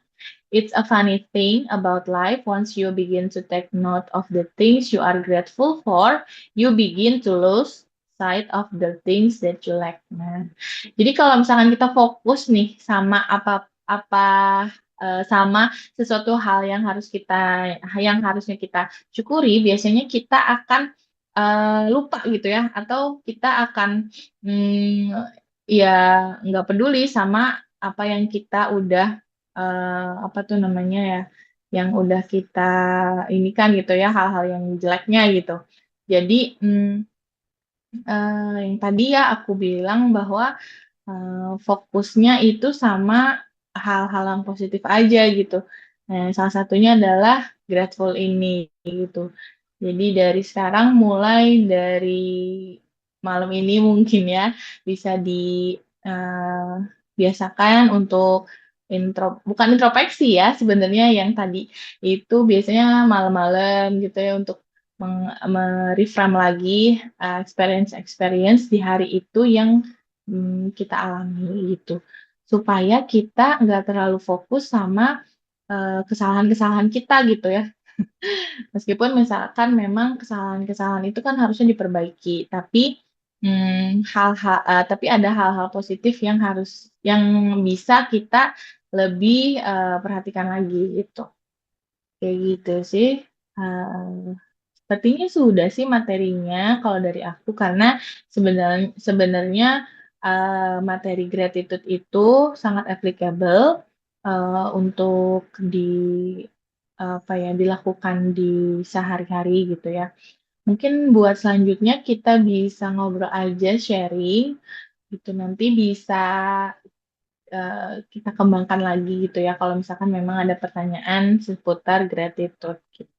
It's a funny thing about life. Once you begin to take note of the things you are grateful for, you begin to lose sight of the things that you lack. Nah, jadi kalau misalkan kita fokus nih sama apa sama sesuatu hal yang harusnya kita syukuri, biasanya kita akan lupa gitu ya, atau kita akan ya nggak peduli sama apa yang kita udah apa tuh namanya ya, yang udah kita ini kan gitu ya, hal-hal yang jeleknya gitu. Jadi yang tadi ya aku bilang bahwa fokusnya itu sama hal-hal yang positif aja gitu. Nah, salah satunya adalah grateful ini gitu. Jadi dari sekarang mulai dari malam ini mungkin ya bisa dibiasakan untuk bukan introspeksi ya sebenarnya yang tadi itu biasanya malam-malam gitu ya untuk mereframe lagi experience-experience di hari itu yang kita alami gitu supaya kita nggak terlalu fokus sama kesalahan-kesalahan kita gitu ya. Meskipun misalkan memang kesalahan-kesalahan itu kan harusnya diperbaiki, tapi tapi ada hal-hal positif yang bisa kita lebih perhatikan lagi gitu. Kayak gitu sih. Eh, Sepertinya sudah sih materinya kalau dari aku karena sebenarnya sebenarnya materi gratitude itu sangat applicable untuk apa ya dilakukan di sehari-hari gitu ya. Mungkin buat selanjutnya kita bisa ngobrol aja sharing gitu nanti bisa kita kembangkan lagi gitu ya kalau misalkan memang ada pertanyaan seputar gratitude gitu.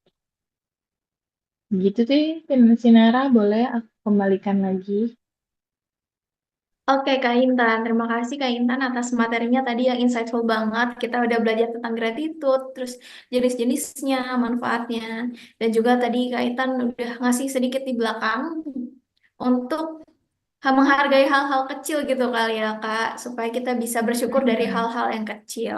Gitu sih, Sinara, boleh aku kembalikan lagi. Oke, Kak Intan. Terima kasih Kak Intan atas materinya tadi yang insightful banget. Kita udah belajar tentang gratitude, terus jenis-jenisnya, manfaatnya. Dan juga tadi Kak Intan udah ngasih sedikit di belakang untuk menghargai hal-hal kecil gitu kali ya, Kak. Supaya kita bisa bersyukur dari Hmm. hal-hal yang kecil.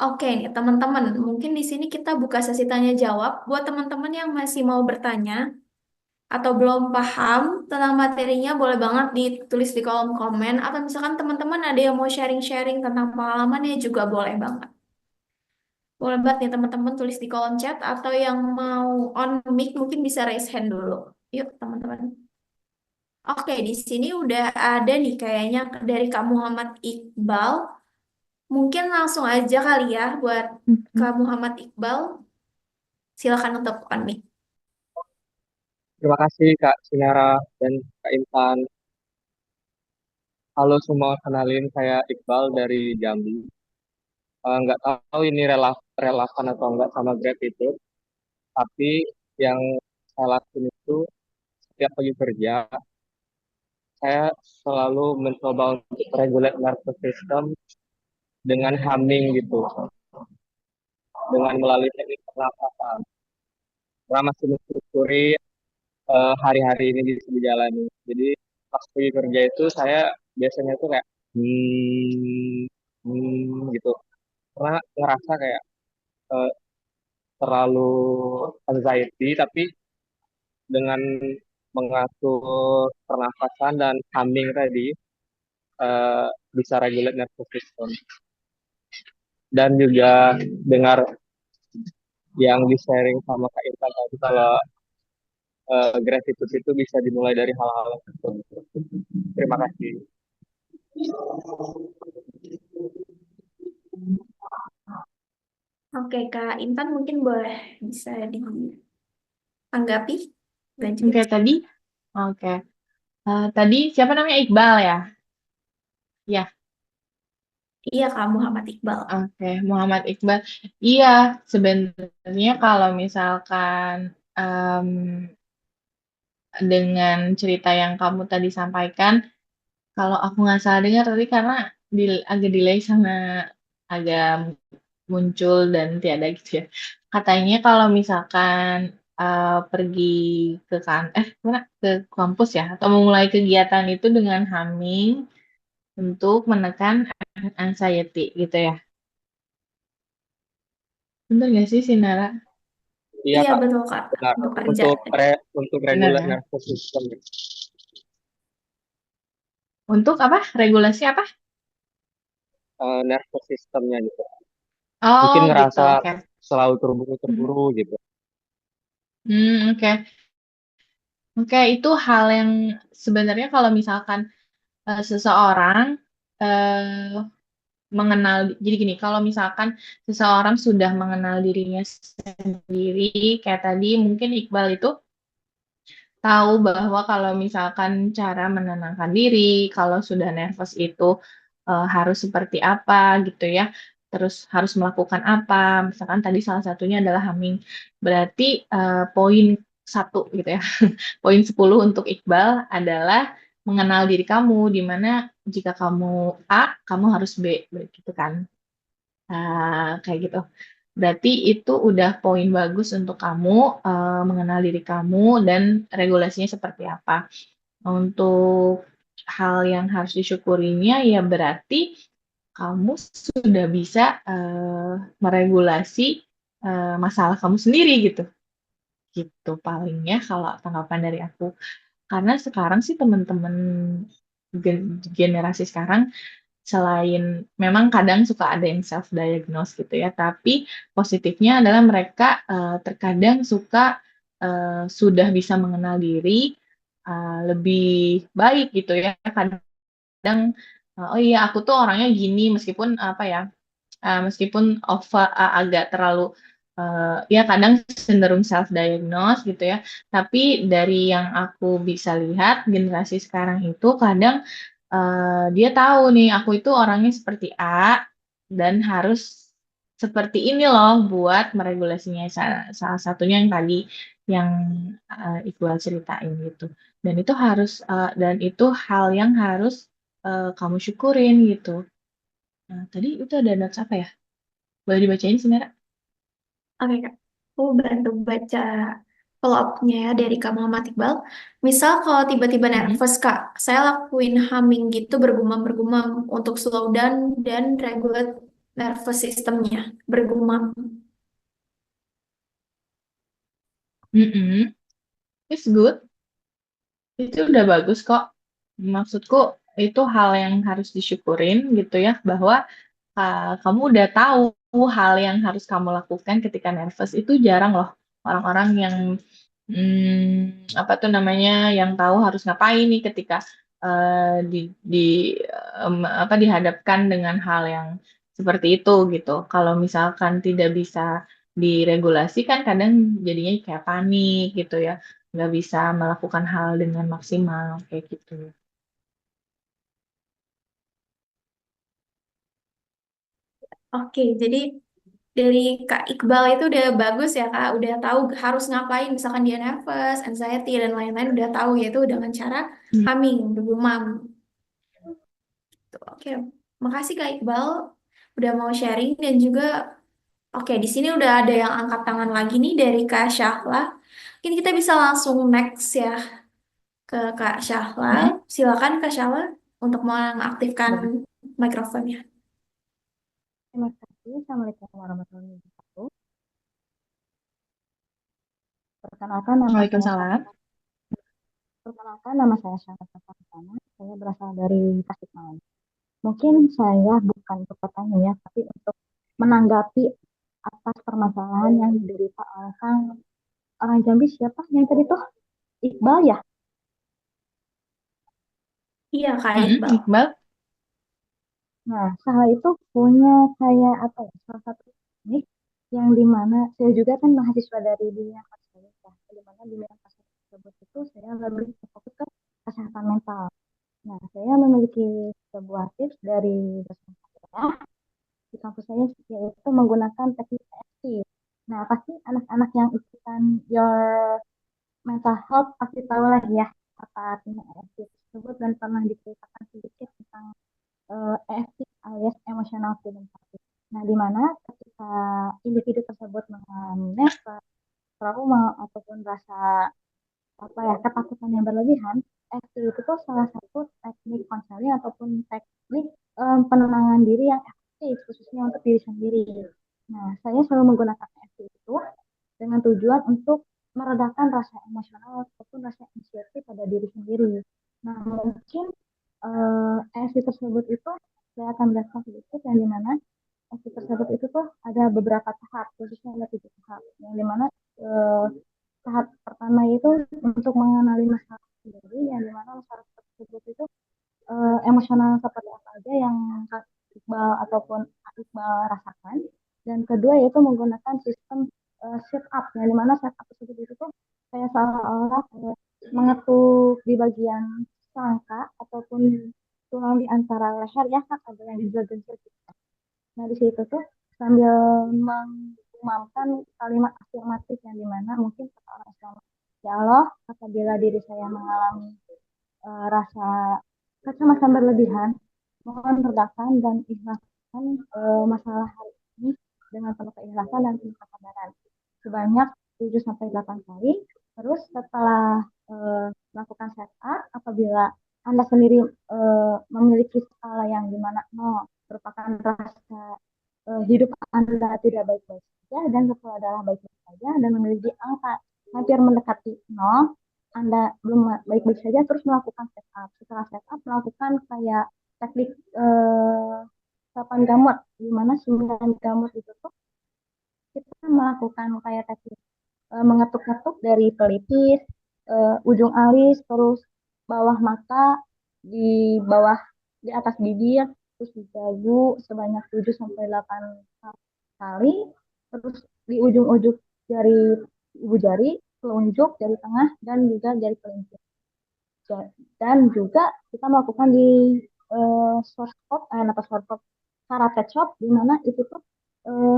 Oke nih, teman-teman. Mungkin di sini kita buka sesi tanya jawab. Buat teman-teman yang masih mau bertanya, atau belum paham tentang materinya, boleh banget ditulis di kolom komen. Atau misalkan teman-teman ada yang mau sharing-sharing tentang pengalamannya juga boleh banget. Boleh banget nih teman-teman tulis di kolom chat atau yang mau on mic mungkin bisa raise hand dulu. Yuk teman-teman. Oke, di sini udah ada nih kayaknya dari Kak Muhammad Iqbal. Mungkin langsung aja kali ya buat Kak Muhammad Iqbal. Silakan untuk on mic. Terima kasih Kak Sinara dan Kak Intan. Halo semua, kenalin saya Iqbal dari Jambi. Nggak tahu ini relevan atau enggak sama gratitude, tapi yang saya lakukan itu setiap pagi kerja, saya selalu mencoba untuk regulate nervous system dengan humming gitu, dengan melalui teknik pernapasan. Saya masih mensyukuri hari-hari ini bisa dijalani. Jadi pas pergi kerja itu saya biasanya tuh kayak gitu. Karena ngerasa kayak eh, terlalu anxiety, tapi dengan mengatur pernafasan dan humming tadi eh, bisa regulate nervous system. Dan juga dengar yang di-sharing sama Kak Irfan tadi kalau gratitude itu bisa dimulai dari hal-hal yang kecil. Terima kasih. Oke, Kak Intan mungkin boleh bisa ditanggapi. Lanjut. Oke, tadi. Oke. Tadi siapa namanya Iqbal ya? Ya, Iya, Kak Muhammad Iqbal. oke. Muhammad Iqbal. Iya, sebenarnya kalau misalkan em, dengan cerita yang kamu tadi sampaikan, kalau aku nggak salah dengar tadi karena agak delay sama agak muncul dan tiada gitu ya. Katanya kalau misalkan pergi mana ke kampus ya atau memulai kegiatan itu dengan humming untuk menekan anxiety gitu ya. Bener nggak sih Sinara? Iya Iya, Kak, betul, Kak. benar. Untuk kerja. Untuk Bener regulate ya? nervous system. Untuk apa? Regulasi apa? Nervous systemnya gitu. Oh Mungkin gitu, ngerasa oke. selalu Mhm. terburu-terburu gitu. Oke. Oke, itu hal yang sebenarnya kalau misalkan seseorang eh, mengenal, jadi gini, kalau misalkan seseorang sudah mengenal dirinya sendiri, kayak tadi mungkin Iqbal itu tahu bahwa kalau misalkan cara menenangkan diri, kalau sudah nervous itu harus seperti apa gitu ya, terus harus melakukan apa, misalkan tadi salah satunya adalah humming, berarti poin satu gitu ya, poin 10 untuk Iqbal adalah mengenal diri kamu, di mana jika kamu A, kamu harus B, begitu kan. Kayak gitu. Berarti itu udah poin bagus untuk kamu mengenal diri kamu dan regulasinya seperti apa. Untuk hal yang harus disyukurinya ya berarti kamu sudah bisa meregulasi masalah kamu sendiri gitu. Gitu palingnya kalau tanggapan dari aku. Karena sekarang sih teman-teman generasi sekarang selain memang kadang suka ada yang self diagnose gitu ya, tapi positifnya adalah mereka terkadang suka sudah bisa mengenal diri lebih baik gitu ya. Kadang oh iya aku tuh orangnya gini meskipun apa ya meskipun agak terlalu ya kadang cenderung self diagnose gitu ya. Tapi dari yang aku bisa lihat generasi sekarang itu kadang dia tahu nih aku itu orangnya seperti A dan harus seperti ini loh buat meregulasinya. Salah satunya yang tadi yang Iqbal ceritain gitu. Dan itu hal yang harus kamu syukurin gitu. Nah, tadi itu ada notes apa ya? Boleh dibacain sebenarnya? Oke, Kak. Aku bantu baca follow-up-nya ya dari Kak Muhammad Iqbal. Misal kalau tiba-tiba Mm-mm. nervous, Kak, saya lakuin humming gitu bergumam-bergumam untuk slow down dan regulate nervous system-nya. Bergumam. Mm-mm. It's good. Itu udah bagus kok. Maksudku itu hal yang harus disyukurin gitu ya, bahwa kamu udah tahu hal yang harus kamu lakukan ketika nervous. Itu jarang loh orang-orang yang apa tuh namanya yang tahu harus ngapain nih ketika di apa dihadapkan dengan hal yang seperti itu gitu. Kalau misalkan tidak bisa diregulasi kan kadang jadinya kayak panik gitu ya, nggak bisa melakukan hal dengan maksimal kayak gitu. Oke, jadi dari Kak Iqbal itu udah bagus ya, Kak. Udah tahu harus ngapain, misalkan dia nervous, anxiety, dan lain-lain udah tahu, yaitu dengan cara humming, bergumam. Tuh, oke, makasih Kak Iqbal udah mau sharing dan juga oke, di sini udah ada yang angkat tangan lagi nih dari Kak Syahla. Mungkin kita bisa langsung next ya ke Kak Syahla. Mm-mm. Silakan Kak Syahla untuk mengaktifkan Boleh. mikrofonnya. Terima kasih. Assalamualaikum warahmatullahi wabarakatuh. Perkenalkan nama saya Waalaikumsalam. Perkenalkan nama saya Syara Sapardana. Saya berasal dari Tasikmalaya. Mungkin saya bukan untuk bertanya ya, tapi untuk menanggapi atas permasalahan yang diderita oleh orang Jambi siapa yang tadi tuh Iqbal ya. Iya Kak Mm-mm, Iqbal. Iqbal. Nah, saya itu punya kayak apa ya, salah satu ini yang dimana saya juga kan mahasiswa dari dunia konseling ya, di mana di dunia konseling tersebut itu saya lebih fokus ke kesehatan mental. Nah, saya memiliki sebuah tips dari dosen saya di kampus saya yaitu menggunakan teknik EFT. Nah, pasti anak-anak yang ikutan your mental health pasti tahu lah ya apa artinya EFT tersebut dan pernah diceritakan sedikit tentang EFT alias emotional freedom practice. Nah, di mana ketika individu tersebut mengalami trauma ataupun rasa apa ya ketakutan yang berlebihan, EFT itu tuh salah satu teknik konseling ataupun teknik penenangan diri yang efektif khususnya untuk diri sendiri. Nah, saya selalu menggunakan EFT itu dengan tujuan untuk meredakan rasa emosional ataupun rasa anxiety pada diri sendiri. Nah, mungkin EFT tersebut itu saya akan menjelaskan sedikit yang dimana EFT tersebut itu tuh ada beberapa tahap, khususnya ada 7 tahap, yang dimana eh, tahap pertama itu untuk mengenali masalah sendiri, yang dimana masalah tersebut itu emosional seperti apa aja yang Kak Iqbal ataupun Kak Iqbal rasakan. Dan kedua yaitu menggunakan sistem sit up, yang dimana sit up tersebut itu tuh kayak seolah-olah mengetuk di bagian sangka ataupun tulang di antara leher ya Kak, ada yang digencet gitu. Nah, di situ tuh sambil mengumamkan kalimat afirmatif yang dimana mungkin kata orang Islam, ya Allah, apabila diri saya mengalami rasa kecemasan berlebihan, mohon redakan dan ikhlaskan masalah hari ini dengan penuh keikhlasan dan penuh kesabaran sebanyak 7 sampai 8 kali. Terus setelah melakukan setup, apabila Anda sendiri memiliki skala yang dimana 0 merupakan rasa hidup Anda tidak baik-baik saja dan setelah adalah baik-baik saja dan memiliki angka hampir mendekati nol, Anda belum baik-baik saja terus melakukan setup. Setelah setup melakukan kayak teknik papan gamut, di mana 9 gamut itu tuh kita melakukan kayak teknik mengetuk-ngetuk dari pelipis, ujung alis, terus bawah mata, di bawah, di atas bibir, terus di dagu sebanyak 7 sampai 8 kali, terus di ujung-ujung jari ibu jari, telunjuk, jari tengah, dan juga jari kelingking. Dan juga kita melakukan di shortcut, apa shortcut, karate chop, di mana itu tuh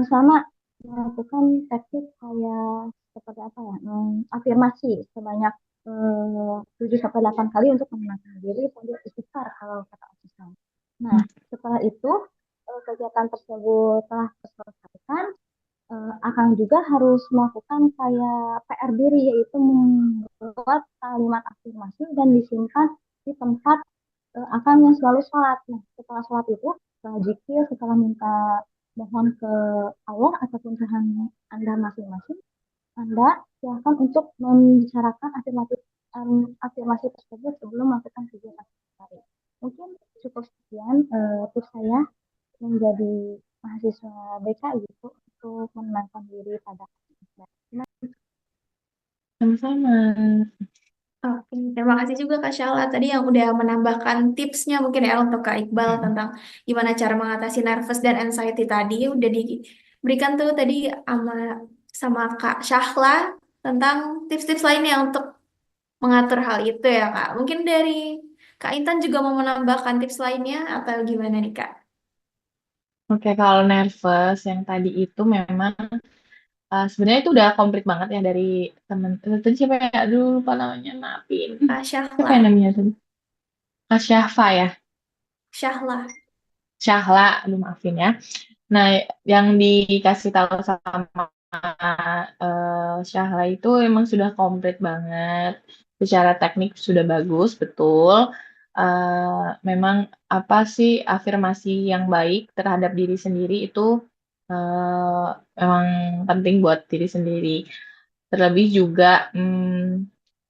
sama melakukan teknik kayak seperti apa ya, afirmasi sebanyak 7 sampai 8 kali untuk menenangkan diri, kemudian istighfar kalau kata Islam. Nah, setelah itu kegiatan tersebut telah terselesaikan, akan juga harus melakukan kayak PR diri, yaitu membuat kalimat afirmasi dan disimpan di tempat akan yang selalu sholat. Nah, setelah sholat itu, setelah zikir, setelah minta mohon ke Allah ataupun Tuhan Anda masing-masing, Anda silakan untuk membicarakan afirmasi tersebut sebelum melakukan kegiatan hari. Mungkin cukup sekian tips saya menjadi mahasiswa BK gitu untuk menenangkan diri pada Sama-sama. Oke, terima kasih juga Kak Syala tadi yang udah menambahkan tipsnya mungkin ya untuk Kak Iqbal tentang gimana cara mengatasi nervous dan anxiety tadi udah diberikan tuh tadi sama Kak Syahla tentang tips-tips lainnya untuk mengatur hal itu ya Kak. Mungkin dari Kak Intan juga mau menambahkan tips lainnya atau gimana nih Kak? Oke, kalau nervous yang tadi itu memang sebenarnya itu udah komplit banget ya dari temen. Tadi siapa ya? Aduh, lupa namanya. Maafin. Kak Siapa yang Syahla, namanya tadi? Kak Syafa ya? Syahla. Syahla, aduh maafin ya. Nah, yang dikasih tahu sama Syahla itu emang sudah komplit banget. Secara teknik sudah bagus, betul. Memang apa sih afirmasi yang baik terhadap diri sendiri itu memang penting buat diri sendiri. Terlebih juga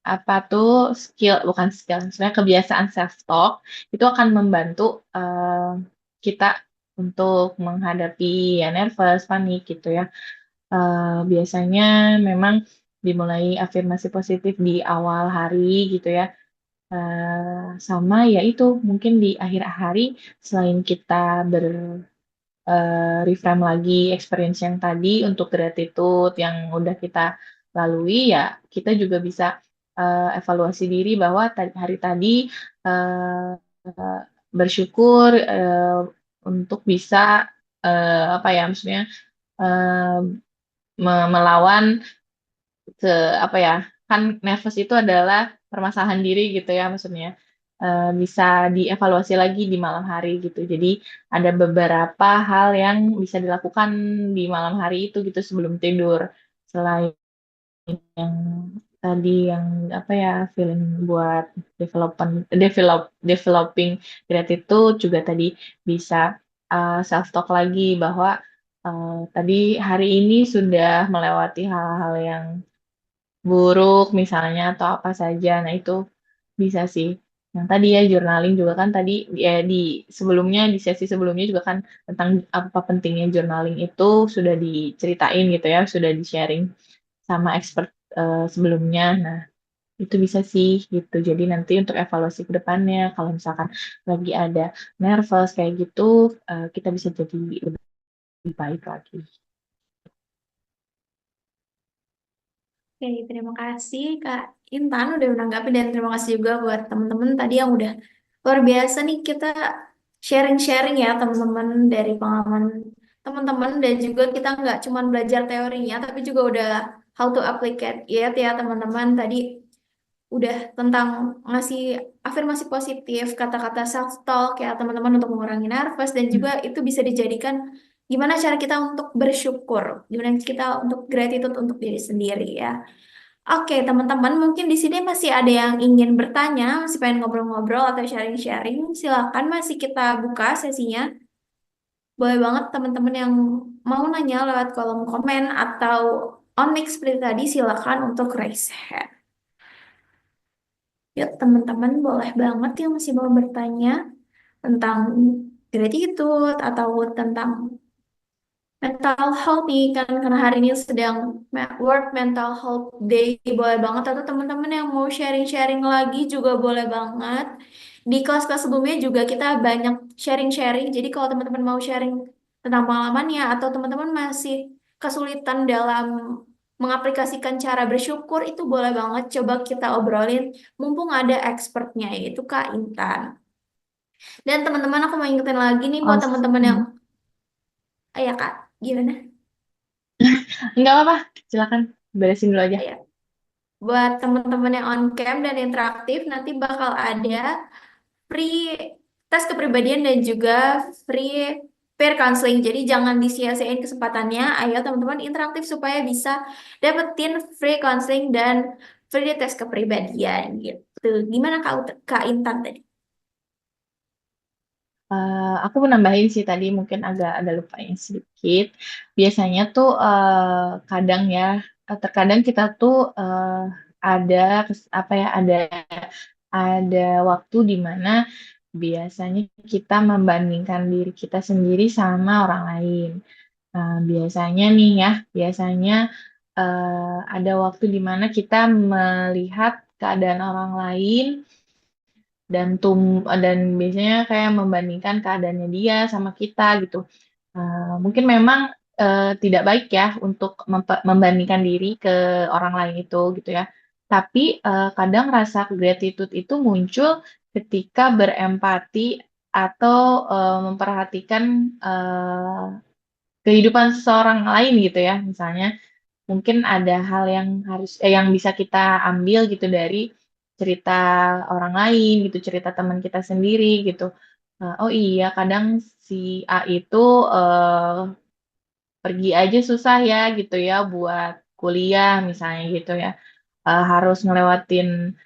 apa tuh bukan skill, sebenarnya kebiasaan self talk itu akan membantu kita untuk menghadapi ya nervous, panik gitu ya. Biasanya memang dimulai afirmasi positif di awal hari gitu ya. Sama ya itu mungkin di akhir hari selain kita reframe lagi experience yang tadi untuk gratitude yang udah kita lalui ya kita juga bisa evaluasi diri bahwa hari tadi eh, bersyukur untuk bisa apa ya maksudnya eh, melawan ke apa ya kan nervous itu adalah permasalahan diri gitu ya maksudnya. Bisa dievaluasi lagi di malam hari gitu jadi ada beberapa hal yang bisa dilakukan di malam hari itu gitu sebelum tidur selain yang tadi yang apa ya feeling buat developing gratitude juga tadi bisa self talk lagi bahwa tadi hari ini sudah melewati hal-hal yang buruk misalnya atau apa saja. Nah, itu bisa sih. Yang tadi ya journaling juga kan tadi ya di sebelumnya di sesi sebelumnya juga kan tentang apa pentingnya journaling itu sudah diceritain gitu ya, sudah di-sharing sama expert sebelumnya. Nah, itu bisa sih gitu. Jadi nanti untuk evaluasi ke depannya kalau misalkan lagi ada nervous kayak gitu kita bisa jadi lebih baik lagi. Oke, terima kasih Kak Intan udah menanggapi dan terima kasih juga buat teman-teman tadi yang udah luar biasa nih kita sharing-sharing ya teman-teman dari pengalaman teman-teman dan juga kita nggak cuma belajar teorinya tapi juga udah how to applicate ya teman-teman tadi udah tentang ngasih afirmasi positif, kata-kata self talk ya teman-teman untuk mengurangi nervous dan juga itu bisa dijadikan gimana cara kita untuk bersyukur, gimana kita untuk gratitude untuk diri sendiri ya. Oke, teman-teman, mungkin di sini masih ada yang ingin bertanya, masih pengen ngobrol-ngobrol atau sharing-sharing. Silakan masih kita buka sesinya. boleh banget teman-teman yang mau nanya lewat kolom komen atau Onyx seperti tadi silakan untuk raise hand. Yuk teman-teman boleh banget yang masih mau bertanya tentang gratitude atau tentang mental health nih kan karena hari ini sedang World Mental Health Day, boleh banget atau teman-teman yang mau sharing-sharing lagi juga boleh banget. Di kelas-kelas sebelumnya juga kita banyak sharing-sharing. Jadi kalau teman-teman mau sharing tentang pengalamannya atau teman-teman masih kesulitan dalam mengaplikasikan cara bersyukur itu boleh banget coba kita obrolin mumpung ada expertnya yaitu Kak Intan. Dan teman-teman aku mau ingetin lagi nih buat teman-teman yang ya Kak, gimana? Enggak apa-apa, silakan beresin dulu aja. Ya, buat teman-teman yang on cam dan interaktif nanti bakal ada free tes kepribadian dan juga free peer counseling. Jadi jangan disia-siain kesempatannya. Ayo teman-teman interaktif supaya bisa dapetin free counseling dan free tes kepribadian gitu. Gimana Kak Intan tadi? Aku mau nambahin sih tadi mungkin agak ada lupain sedikit. Biasanya tuh kadang ya, terkadang kita tuh ada apa ya ada waktu di mana biasanya kita membandingkan diri kita sendiri sama orang lain. Biasanya nih ya, biasanya ada waktu di mana kita melihat keadaan orang lain dan biasanya kayak membandingkan keadaannya dia sama kita gitu. Mungkin memang tidak baik ya untuk membandingkan diri ke orang lain itu gitu ya. Tapi kadang rasa gratitude itu muncul ketika berempati atau memperhatikan eh, kehidupan seseorang lain gitu ya. Misalnya mungkin ada hal yang bisa kita ambil gitu dari cerita orang lain gitu, cerita teman kita sendiri gitu. Oh iya, kadang si A itu eh, pergi aja susah ya gitu ya buat kuliah misalnya gitu ya. Harus ngelewatin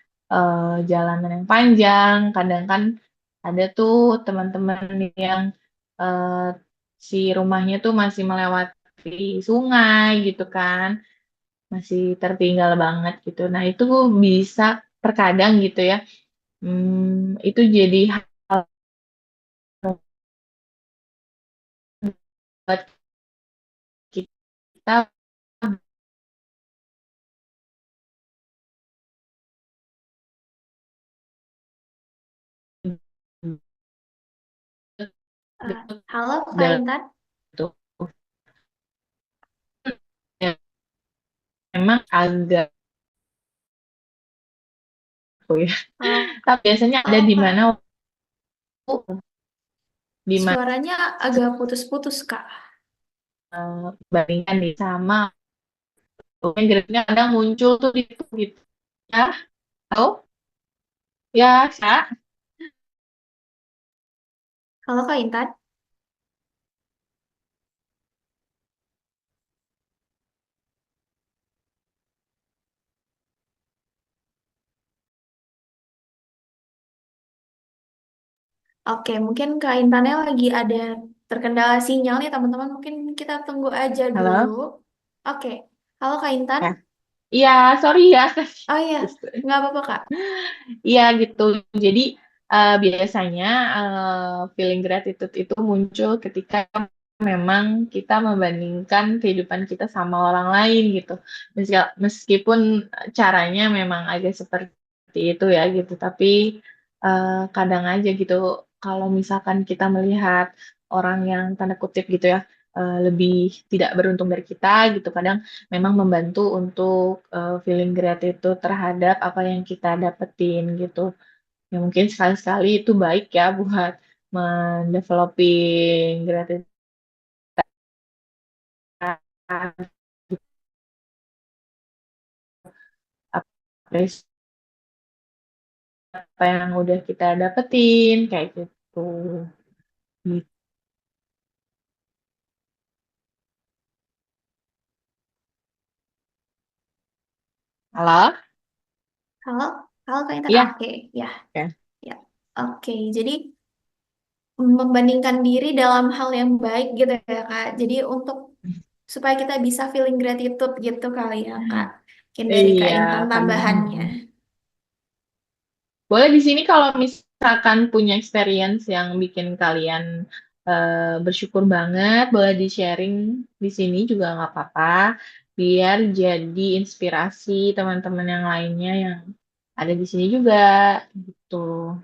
jalanan yang panjang. Kadang kan ada tuh teman-teman yang eh, si rumahnya tuh masih melewati sungai gitu kan, masih tertinggal banget gitu. Nah, itu bisa terkadang gitu ya. Itu jadi hal buat kita Halo Kak dalam Intan. itu ya, memang agak ya. Kalau Tapi biasanya ada kalau di Kak, mana di mana suaranya agak putus-putus Kak. bandingkan nih sama yang grafiknya kadang muncul tuh di itu gitu ya. Tahu? Ya, Kak. Halo Kak Intan. Oke, mungkin Kak Intannya lagi ada terkendala sinyal nih teman-teman. Mungkin kita tunggu aja dulu. Halo? Oke, halo Kak Intan. Ya. Iya, sorry ya. Oh iya, nggak apa-apa Kak. Iya gitu. Jadi biasanya feeling gratitude itu muncul ketika memang kita membandingkan kehidupan kita sama orang lain gitu. Meskipun caranya memang agak seperti itu ya gitu, tapi kadang aja gitu kalau misalkan kita melihat orang yang tanda kutip gitu ya lebih tidak beruntung dari kita gitu, kadang memang membantu untuk feeling gratitude terhadap apa yang kita dapetin gitu. Ya mungkin sekali-sekali itu baik ya buat mendeveloping gratitude apresiasi apa yang udah kita dapetin kayak gitu. Gitu. Halo? Halo, halo Kak Intan. Iya, Oke, ya, ya. ya. Oke, jadi membandingkan diri dalam hal yang baik gitu ya Kak. Jadi untuk supaya kita bisa feeling gratitude gitu kali ya Kak. Mungkin dari Kak Iya, Intan karena tambahannya. boleh di sini kalau misalkan punya experience yang bikin kalian bersyukur banget, boleh di-sharing di sini juga nggak apa-apa, biar jadi inspirasi teman-teman yang lainnya yang ada di sini juga, gitu.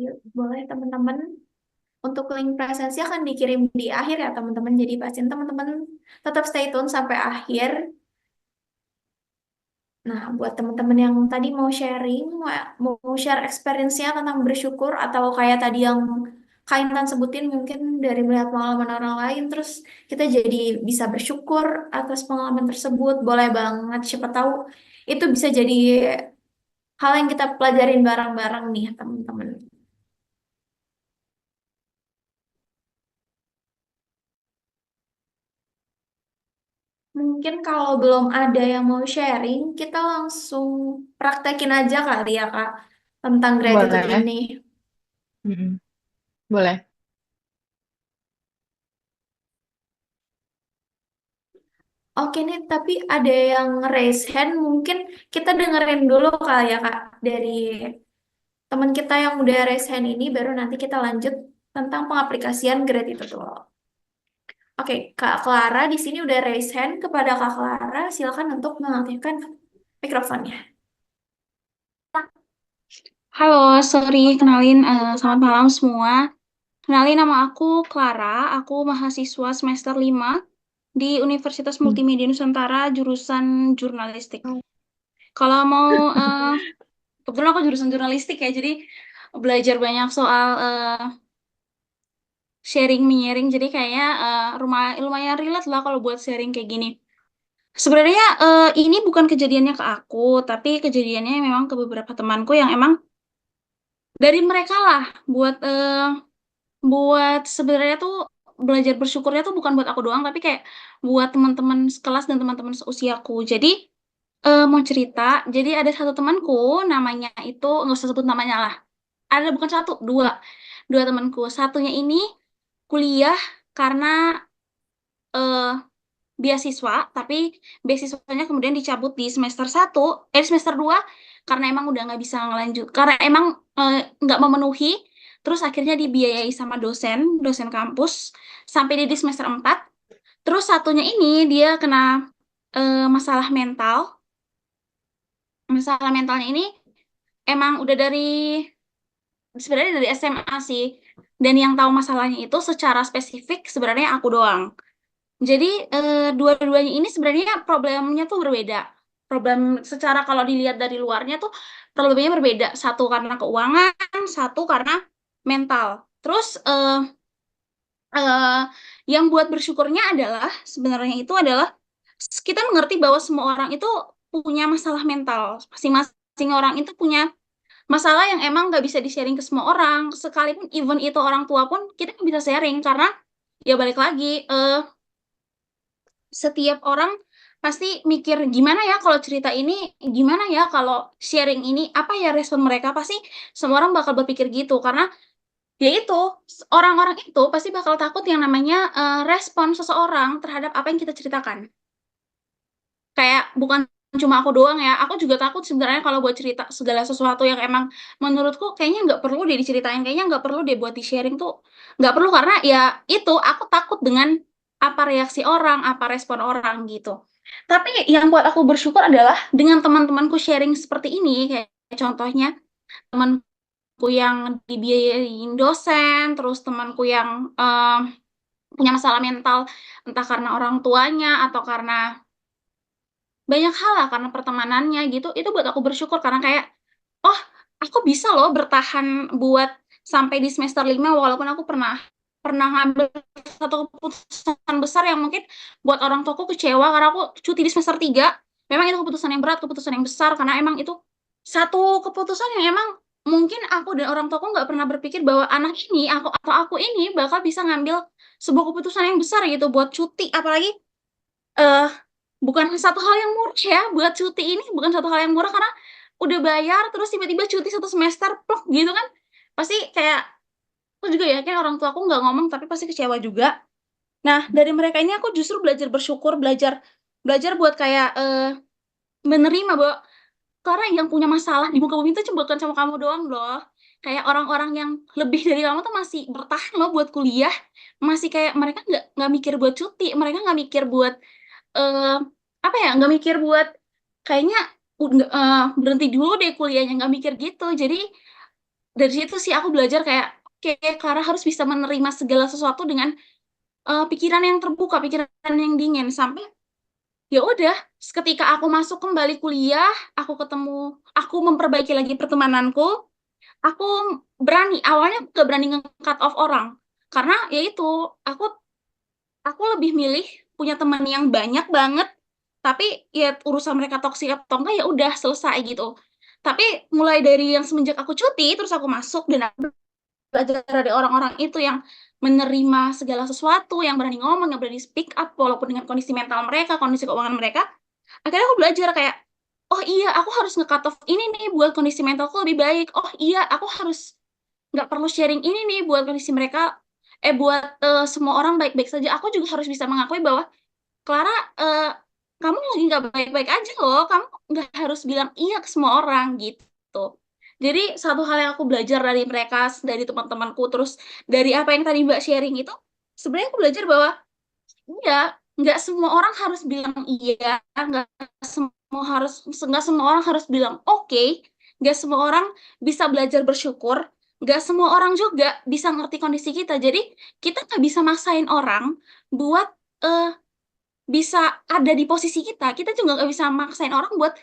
Yuk, boleh teman-teman. Untuk link presensi akan dikirim di akhir ya teman-teman. Jadi pastiin teman-teman tetap stay tune sampai akhir. Nah, buat teman-teman yang tadi mau sharing, mau share experience-nya tentang bersyukur atau kayak tadi yang Kak Intan sebutin mungkin dari melihat pengalaman orang lain, terus kita jadi bisa bersyukur atas pengalaman tersebut. Boleh banget, siapa tahu itu bisa jadi hal yang kita pelajarin bareng-bareng nih teman-teman. Mungkin kalau belum ada yang mau sharing, kita langsung praktekin aja kali ya Kak tentang gratitude Boleh? ini. Mm-mm. Boleh. Oke nih, tapi ada yang raise hand, mungkin kita dengerin dulu kali ya Kak dari teman kita yang udah raise hand ini, baru nanti kita lanjut tentang pengaplikasian gratitude Wall. Oke, Kak Clara di sini udah raise hand. Kepada Kak Clara, silakan untuk mengaktifkan mikrofonnya. Halo, sorry, kenalin, selamat malam semua. Kenalin nama aku Clara, aku mahasiswa semester 5 di Universitas Multimedia Nusantara, jurusan jurnalistik. Kalau mau, kebetulan aku jurusan jurnalistik ya, jadi belajar banyak soal sharing-menyaring, jadi kayaknya lumayan relate lah kalau buat sharing kayak gini. Sebenarnya ini bukan kejadiannya ke aku, tapi kejadiannya memang ke beberapa temanku yang emang dari mereka lah buat sebenarnya tuh belajar bersyukurnya tuh bukan buat aku doang tapi kayak buat teman-teman sekelas dan teman-teman seusiaku. Jadi mau cerita, jadi ada satu temanku namanya itu nggak usah sebut namanya lah. Ada bukan satu, dua temanku. Satunya ini kuliah karena eh, beasiswa, tapi beasiswanya kemudian dicabut di semester 2 karena emang udah nggak bisa ngelanjut, karena emang nggak memenuhi, terus akhirnya dibiayai sama dosen kampus sampai di semester 4. Terus satunya ini dia kena masalah mental. Masalah mentalnya ini emang udah sebenarnya dari SMA sih. Dan yang tahu masalahnya itu secara spesifik sebenarnya aku doang. Jadi dua-duanya ini sebenarnya problemnya tuh berbeda. Problem secara kalau dilihat dari luarnya tuh problemnya berbeda. Satu karena keuangan, satu karena mental. Terus eh, yang buat bersyukurnya adalah sebenarnya itu adalah kita mengerti bahwa semua orang itu punya masalah mental. Masing-masing orang itu punya masalah yang emang nggak bisa di-sharing ke semua orang. Sekalipun even itu orang tua pun kita nggak bisa sharing karena ya balik lagi setiap orang pasti mikir gimana ya kalau cerita ini, gimana ya kalau sharing ini, apa ya respon mereka, pasti semua orang bakal berpikir gitu karena ya itu orang-orang itu pasti bakal takut yang namanya respon seseorang terhadap apa yang kita ceritakan. Kayak bukan cuma aku doang ya, aku juga takut sebenarnya kalau buat cerita segala sesuatu yang emang menurutku kayaknya nggak perlu deh diceritain, kayaknya nggak perlu deh buat di sharing tuh, nggak perlu karena ya itu aku takut dengan apa reaksi orang, apa respon orang gitu. Tapi yang buat aku bersyukur adalah dengan teman-temanku sharing seperti ini, kayak contohnya temanku yang dibiayain dosen, terus temanku yang punya masalah mental entah karena orang tuanya atau karena banyak hal lah karena pertemanannya gitu, itu buat aku bersyukur karena kayak oh aku bisa loh bertahan buat sampai di semester 5 walaupun aku pernah pernah ngambil satu keputusan besar yang mungkin buat orang tuaku kecewa karena aku cuti di semester 3. Memang itu keputusan yang berat, keputusan yang besar karena emang itu satu keputusan yang emang mungkin aku dan orang tuaku nggak pernah berpikir bahwa anak ini aku ini bakal bisa ngambil sebuah keputusan yang besar gitu buat cuti, apalagi eh bukan satu hal yang murah ya, buat cuti ini bukan satu hal yang murah karena udah bayar terus tiba-tiba cuti 1 semester plok gitu kan. Pasti kayak aku juga yakin orang tua aku nggak ngomong tapi pasti kecewa juga. Nah, dari mereka ini aku justru belajar bersyukur, belajar belajar buat kayak, menerima bahwa karena yang punya masalah di muka bumi itu bukan cuma kamu doang loh. Kayak orang-orang yang lebih dari kamu tuh masih bertahan loh buat kuliah, masih kayak mereka nggak mikir buat cuti, mereka nggak mikir buat, eee, apa ya, nggak mikir buat kayaknya berhenti dulu deh kuliahnya, nggak mikir gitu. Jadi dari situ sih aku belajar kayak, oke, Clara harus bisa menerima segala sesuatu dengan, pikiran yang terbuka, pikiran yang dingin, sampai ya udah, ketika aku masuk kembali kuliah, aku memperbaiki lagi pertemananku, aku awalnya nggak berani nge-cut off orang. Karena ya itu, aku aku lebih milih punya teman yang banyak banget, tapi ya urusan mereka toksik atau enggak ya udah selesai gitu. Tapi mulai dari yang semenjak aku cuti, terus aku masuk dan aku belajar dari orang-orang itu yang menerima segala sesuatu, yang berani ngomong, yang berani speak up walaupun dengan kondisi mental mereka, kondisi keuangan mereka. Akhirnya aku belajar kayak, "Oh iya, aku harus nge-cut off ini nih buat kondisi mentalku lebih baik. Oh iya, aku harus nggak perlu sharing ini nih buat kondisi mereka buat, semua orang baik-baik saja." Aku juga harus bisa mengakui bahwa, "Clara, kamu lagi nggak baik-baik aja loh, kamu nggak harus bilang iya ke semua orang." Gitu. Jadi satu hal yang aku belajar dari mereka, dari teman-temanku, terus dari apa yang tadi Mbak sharing itu, sebenarnya aku belajar bahwa iya, nggak semua orang harus bilang iya, nggak semua orang harus bilang oke, nggak semua orang bisa belajar bersyukur, nggak semua orang juga bisa ngerti kondisi kita. Jadi, kita nggak bisa maksain orang buat, eee, bisa ada di posisi kita juga nggak bisa maksain orang buat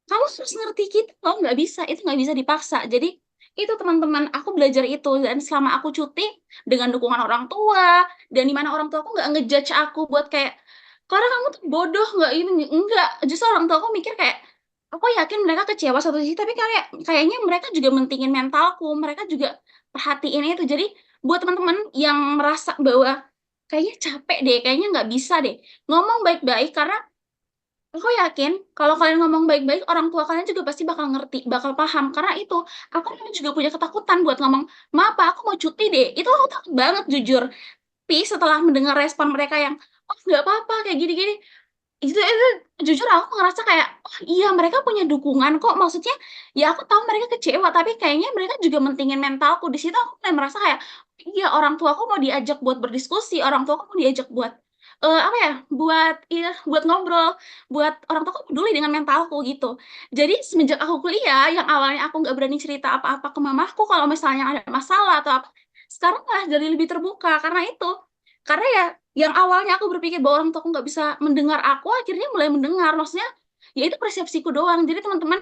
kamu harus ngerti kita loh, nggak bisa, itu nggak bisa dipaksa. Jadi, itu teman-teman, aku belajar itu dan selama aku cuti dengan dukungan orang tua, dan di mana orang tuaku nggak nge-judge aku buat kayak, "Karena kamu tuh bodoh, nggak ini," enggak, justru orang tuaku mikir kayak, aku yakin mereka kecewa satu sisi, tapi kayaknya mereka juga mentingin mentalku, mereka juga perhatiin itu. Jadi, buat teman-teman yang merasa bahwa, "Kayaknya capek deh, kayaknya nggak bisa deh," ngomong baik-baik karena aku yakin kalau kalian ngomong baik-baik, orang tua kalian juga pasti bakal ngerti, bakal paham. Karena itu, aku juga punya ketakutan buat ngomong, "Ma, Pa, aku mau cuti deh." Itu aku takut banget jujur. Tapi setelah mendengar respon mereka yang, "Oh, nggak apa-apa, kayak gini-gini." Itu jujur aku ngerasa kayak, "Oh iya, mereka punya dukungan kok." Maksudnya, ya aku tahu mereka kecewa, tapi kayaknya mereka juga mentingin mentalku. Di situ aku mulai merasa kayak, iya orang tuaku mau diajak buat berdiskusi, orang tuaku mau diajak buat, apa ya, buat ngobrol, buat orang tuaku peduli dengan mentalku gitu. Jadi semenjak aku kuliah, yang awalnya aku nggak berani cerita apa-apa ke mamaku kalau misalnya ada masalah atau apa, sekarang malah jadi lebih terbuka karena itu. Karena ya yang awalnya aku berpikir bahwa orang tuaku nggak bisa mendengar aku, akhirnya mulai mendengar. Maksudnya, ya itu persepsiku doang. Jadi teman-teman,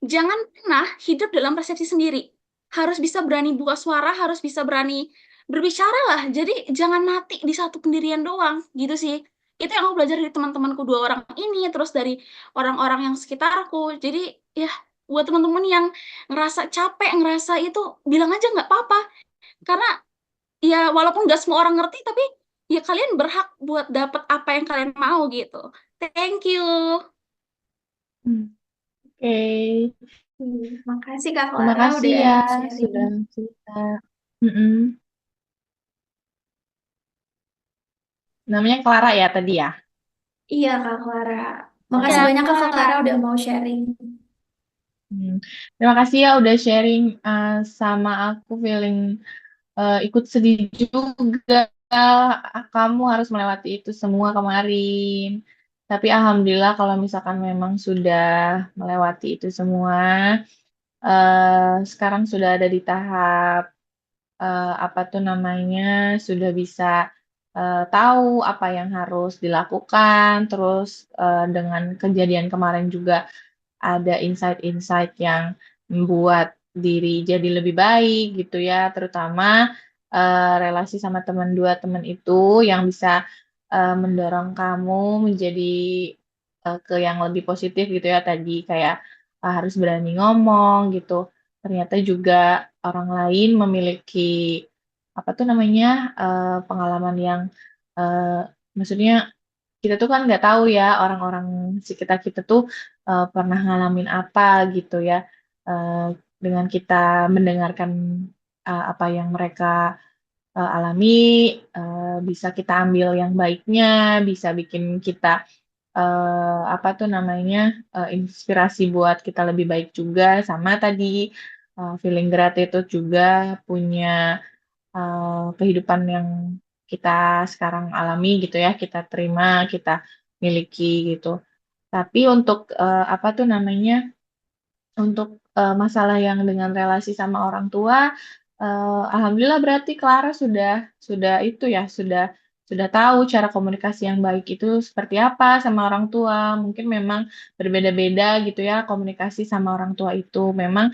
jangan pernah hidup dalam persepsi sendiri. Harus bisa berani buka suara, harus bisa berani berbicara lah. Jadi jangan mati di satu pendirian doang, gitu sih. Itu yang aku belajar dari teman-temanku 2 orang ini, terus dari orang-orang yang sekitarku. Jadi, ya buat teman-teman yang ngerasa capek, ngerasa itu, bilang aja nggak apa-apa. Karena ya walaupun nggak semua orang ngerti, tapi ya kalian berhak buat dapet apa yang kalian mau gitu. Thank you. Oke, Makasih Kak terima Clara kasih udah ya sharing. sudah cerita. Mm-mm. Namanya Clara ya tadi ya? Iya Kak Clara. Makasih Ya, banyak Kak Clara. Clara udah mau sharing. Hmm. Terima kasih ya udah sharing sama aku feeling ikut sedih juga. Kamu harus melewati itu semua kemarin. Tapi alhamdulillah kalau misalkan memang sudah melewati itu semua, sekarang sudah ada di tahap apa tuh namanya, sudah bisa tahu apa yang harus dilakukan. Terus dengan kejadian kemarin juga ada insight-insight yang membuat diri jadi lebih baik gitu ya, terutama relasi sama dua teman itu yang bisa mendorong kamu menjadi ke yang lebih positif gitu ya tadi kayak harus berani ngomong gitu. Ternyata juga orang lain memiliki apa tuh namanya pengalaman yang maksudnya kita tuh kan nggak tahu ya orang-orang sekitar kita tuh pernah ngalamin apa gitu ya. Eh, dengan kita mendengarkan apa yang mereka alami, bisa kita ambil yang baiknya, bisa bikin kita apa tuh namanya inspirasi buat kita lebih baik juga. Sama tadi feeling gratitude juga punya kehidupan yang kita sekarang alami gitu ya, kita terima, kita miliki gitu. Tapi untuk apa tuh namanya, untuk masalah yang dengan relasi sama orang tua, alhamdulillah berarti Clara sudah itu ya, sudah tahu cara komunikasi yang baik itu seperti apa sama orang tua. Mungkin memang berbeda-beda gitu ya komunikasi sama orang tua itu. Memang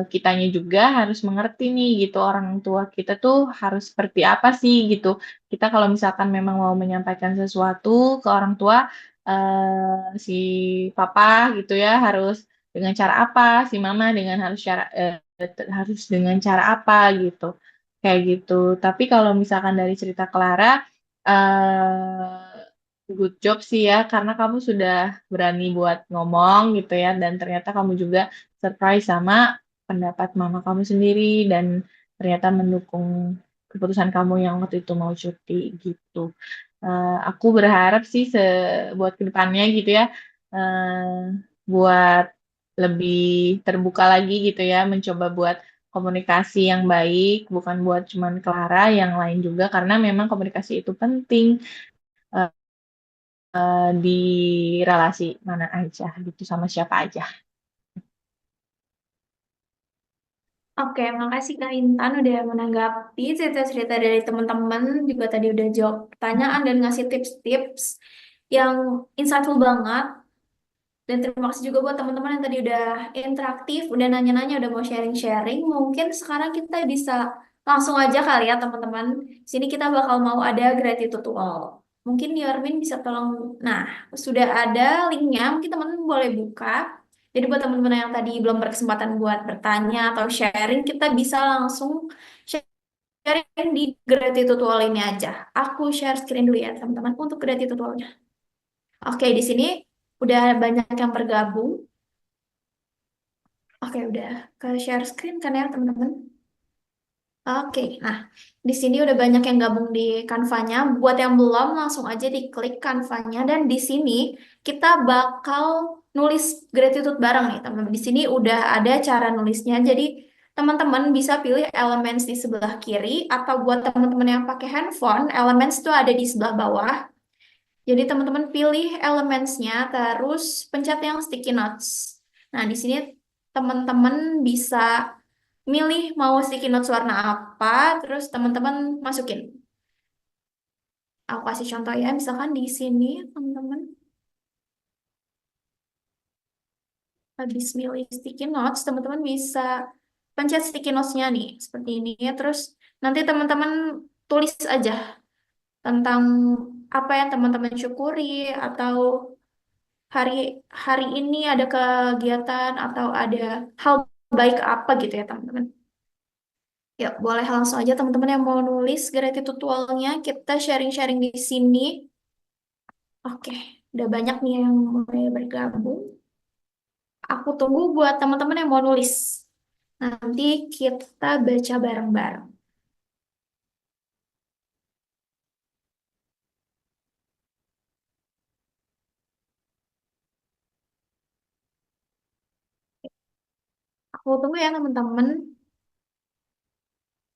kitanya juga harus mengerti nih gitu orang tua kita tuh harus seperti apa sih gitu. Kita kalau misalkan memang mau menyampaikan sesuatu ke orang tua, si papa gitu ya harus dengan cara apa, si mama dengan harus dengan cara apa gitu, kayak gitu. Tapi kalau misalkan dari cerita Clara, good job sih ya karena kamu sudah berani buat ngomong gitu ya, dan ternyata kamu juga surprise sama pendapat mama kamu sendiri dan ternyata mendukung keputusan kamu yang waktu itu mau cuti gitu. Aku berharap sih buat kedepannya gitu ya, buat lebih terbuka lagi gitu ya, mencoba buat komunikasi yang baik, bukan buat cuman Clara, yang lain juga, karena memang komunikasi itu penting eh, di relasi mana aja gitu, sama siapa aja. Oke, makasih Kak Intan udah menanggapi cerita-cerita dari teman-teman, juga tadi udah jawab pertanyaan dan ngasih tips-tips yang insightful banget. Dan terima kasih juga buat teman-teman yang tadi udah interaktif, udah nanya-nanya, udah mau sharing-sharing. Mungkin sekarang kita bisa langsung aja kali ya teman-teman. Sini kita bakal mau ada gratitude to all. Mungkin Yormin bisa tolong, nah sudah ada linknya, mungkin teman-teman boleh buka. Jadi buat teman-teman yang tadi belum berkesempatan buat bertanya atau sharing, kita bisa langsung sharing di gratitude to all ini aja. Aku share screen dulu ya teman-teman untuk gratitude to all-nya. Oke, di sini udah banyak yang bergabung. Oke, udah ke share screen kan ya, teman-teman? Oke, nah di sini udah banyak yang gabung di Canva-nya. Buat yang belum, langsung aja diklik Canva-nya. Dan di sini kita bakal nulis gratitude bareng nih, teman-teman. Di sini udah ada cara nulisnya. Jadi teman-teman bisa pilih Elements di sebelah kiri. Atau buat teman-teman yang pakai handphone, Elements itu ada di sebelah bawah. Jadi teman-teman pilih Elements-nya, terus pencet yang Sticky Notes. Nah, di sini teman-teman bisa milih mau sticky notes warna apa, terus teman-teman masukin. Aku kasih contoh ya, misalkan di sini teman-teman habis milih sticky notes, teman-teman bisa pencet sticky notes-nya nih, seperti ini. Terus nanti teman-teman tulis aja tentang apa yang teman-teman syukuri, atau hari hari ini ada kegiatan atau ada hal baik apa gitu ya teman-teman. Ya, boleh langsung aja teman-teman yang mau nulis gratitude-nya, kita sharing-sharing di sini. Oke, udah banyak nih yang mulai bergabung. Aku tunggu buat teman-teman yang mau nulis. Nanti kita baca bareng-bareng. Aku tunggu ya teman-teman.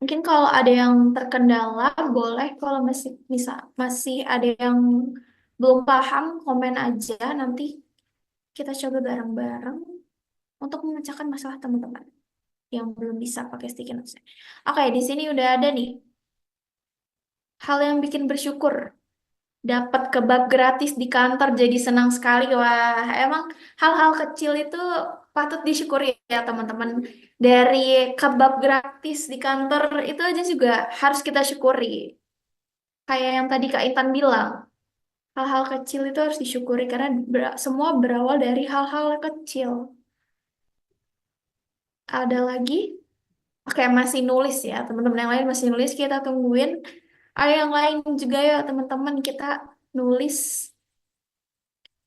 Mungkin kalau ada yang terkendala, boleh. Kalau masih ada yang belum paham, komen aja. Nanti kita coba bareng-bareng untuk memecahkan masalah teman-teman yang belum bisa pakai sticky notes. Oke, di sini udah ada nih hal yang bikin bersyukur. Dapat kebab gratis di kantor jadi senang sekali. Wah, emang hal-hal kecil itu patut disyukuri ya teman-teman. Dari kebab gratis di kantor itu aja juga harus kita syukuri. Kayak yang tadi Kak Intan bilang, hal-hal kecil itu harus disyukuri karena semua berawal dari hal-hal kecil. Ada lagi? Oke, masih nulis ya. Teman-teman yang lain masih nulis, kita tungguin. Ayo yang lain juga ya teman-teman, kita nulis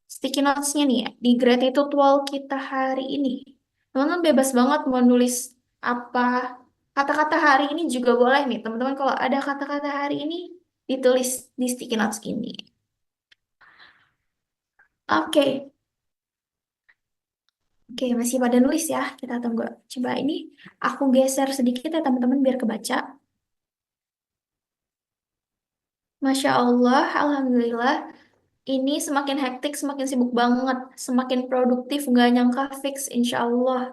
sticky notes-nya nih ya, di gratitude wall kita hari ini. Teman-teman bebas banget mau nulis apa. Kata-kata hari ini juga boleh nih, teman-teman. Kalau ada kata-kata hari ini, ditulis di sticky notes ini. Oke, oke, masih pada nulis ya. Kita tunggu. Coba ini, aku geser sedikit ya teman-teman biar kebaca. Masya Allah, Alhamdulillah. Ini semakin hektik, semakin sibuk banget, semakin produktif, nggak nyangka fix, insya Allah.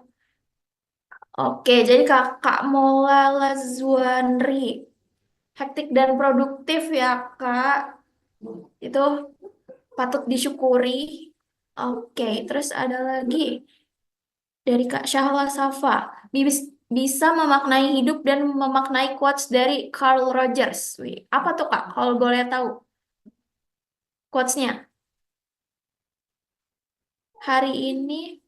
Oke, jadi Kakak Mola Lazuanri. Hektik dan produktif ya, Kak. Itu patut disyukuri. Oke, terus ada lagi dari Kak Syahla Safa. Bisa memaknai hidup dan memaknai quotes dari Carl Rogers. Wih, apa tuh, Kak? Kalau boleh tahu quotes-nya. Hari ini,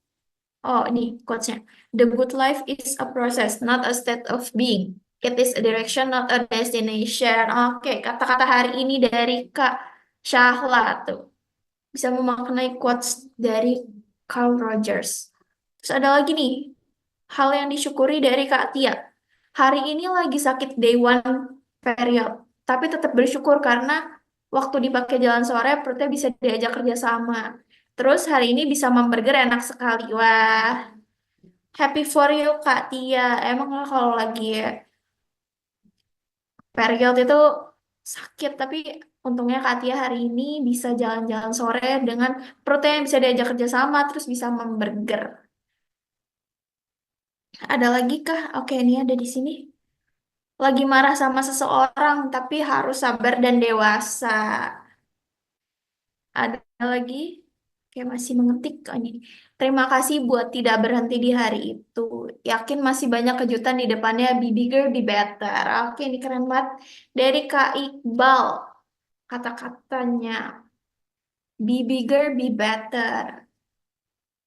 oh ini quotes-nya. The good life is a process, not a state of being. It is a direction, not a destination. Oke, kata-kata hari ini dari Kak Syahla tuh. Bisa memaknai quotes dari Carl Rogers. Terus ada lagi nih, hal yang disyukuri dari Kak Tia. Hari ini lagi sakit day one period, tapi tetap bersyukur karena waktu dipakai jalan sore perutnya bisa diajak kerja sama. Terus hari ini bisa memburger enak sekali. Wah, happy for you Kak Tia. Emang lah kalau lagi period itu sakit, tapi untungnya Kak Tia hari ini bisa jalan-jalan sore dengan perutnya yang bisa diajak kerja sama, terus bisa memburger. Ada lagi kah? Oke, ini ada di sini. Lagi marah sama seseorang, tapi harus sabar dan dewasa. Ada lagi? Oke, masih mengetik. Oh, ini. Terima kasih buat tidak berhenti di hari itu. Yakin masih banyak kejutan di depannya. Be bigger, be better. Oke, ini keren banget. Dari Kak Iqbal. Kata-katanya. Be bigger, be better.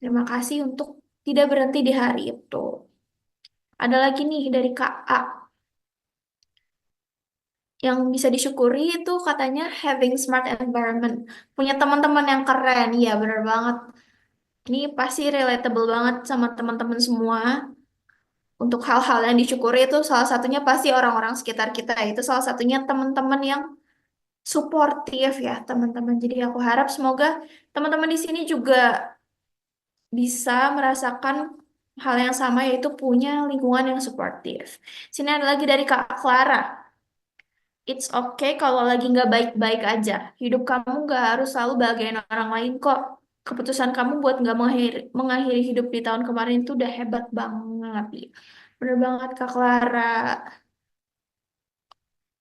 Terima kasih untuk tidak berhenti di hari itu. Ada lagi nih dari Kak A. Yang bisa disyukuri itu katanya having smart environment. Punya teman-teman yang keren. Iya, bener banget. Ini pasti relatable banget sama teman-teman semua. Untuk hal-hal yang disyukuri itu salah satunya pasti orang-orang sekitar kita. Itu salah satunya teman-teman yang suportif ya, teman-teman. Jadi aku harap semoga teman-teman di sini juga bisa merasakan hal yang sama, yaitu punya lingkungan yang suportif. Sini ada lagi dari Kak Clara. It's okay kalau lagi nggak baik-baik aja. Hidup kamu nggak harus selalu bahagiain orang lain kok. Keputusan kamu buat nggak mengakhiri hidup di tahun kemarin itu udah hebat banget. Bener banget Kak Clara.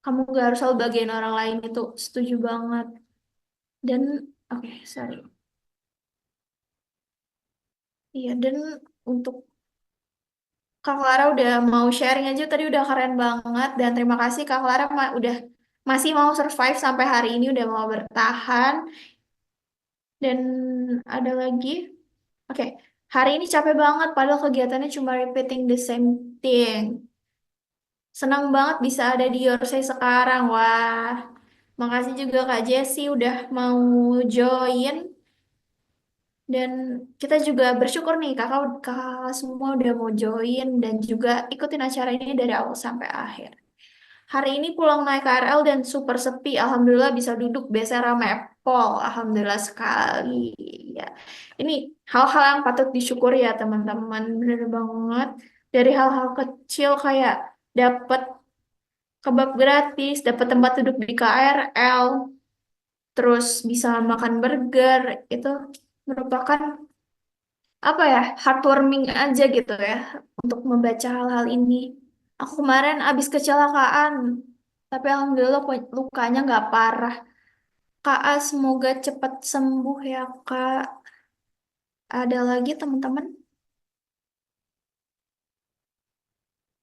Kamu nggak harus selalu bahagiain orang lain itu. Setuju banget. Dan, oke, sorry. Iya, dan untuk Kak Clara udah mau sharing aja tadi udah keren banget. Dan terima kasih Kak Clara udah masih mau survive sampai hari ini, udah mau bertahan. Dan ada lagi, oke, hari ini capek banget padahal kegiatannya cuma repeating the same thing. Senang banget bisa ada di Yorsay sekarang. Wah, makasih juga Kak Jessie udah mau join. Dan kita juga bersyukur nih kakak, kakak semua udah mau join dan juga ikutin acara ini dari awal sampai akhir. Hari ini pulang naik KRL dan super sepi. Alhamdulillah bisa duduk. Biasa rame pol. Alhamdulillah sekali. Ya. Ini hal-hal yang patut disyukuri ya teman-teman. Bener banget. Dari hal-hal kecil kayak dapat kebab gratis, dapat tempat duduk di KRL, terus bisa makan burger. Itu merupakan apa ya, heartwarming aja gitu ya untuk membaca hal-hal ini. Aku kemarin abis kecelakaan, tapi alhamdulillah lukanya nggak parah. Kak A, semoga cepat sembuh ya Kak. Ada lagi teman-teman?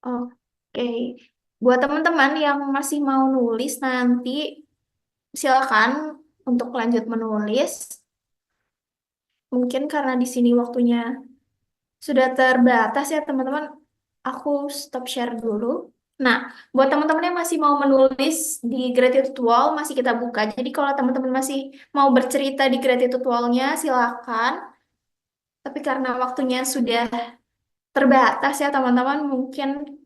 Oke. Buat teman-teman yang masih mau nulis nanti, silakan untuk lanjut menulis. Mungkin karena di sini waktunya sudah terbatas ya teman-teman. Aku stop share dulu. Nah, buat teman-teman yang masih mau menulis di gratitude wall, masih kita buka. Jadi kalau teman-teman masih mau bercerita di gratitude wall-nya, silakan. Tapi karena waktunya sudah terbatas ya teman-teman, mungkin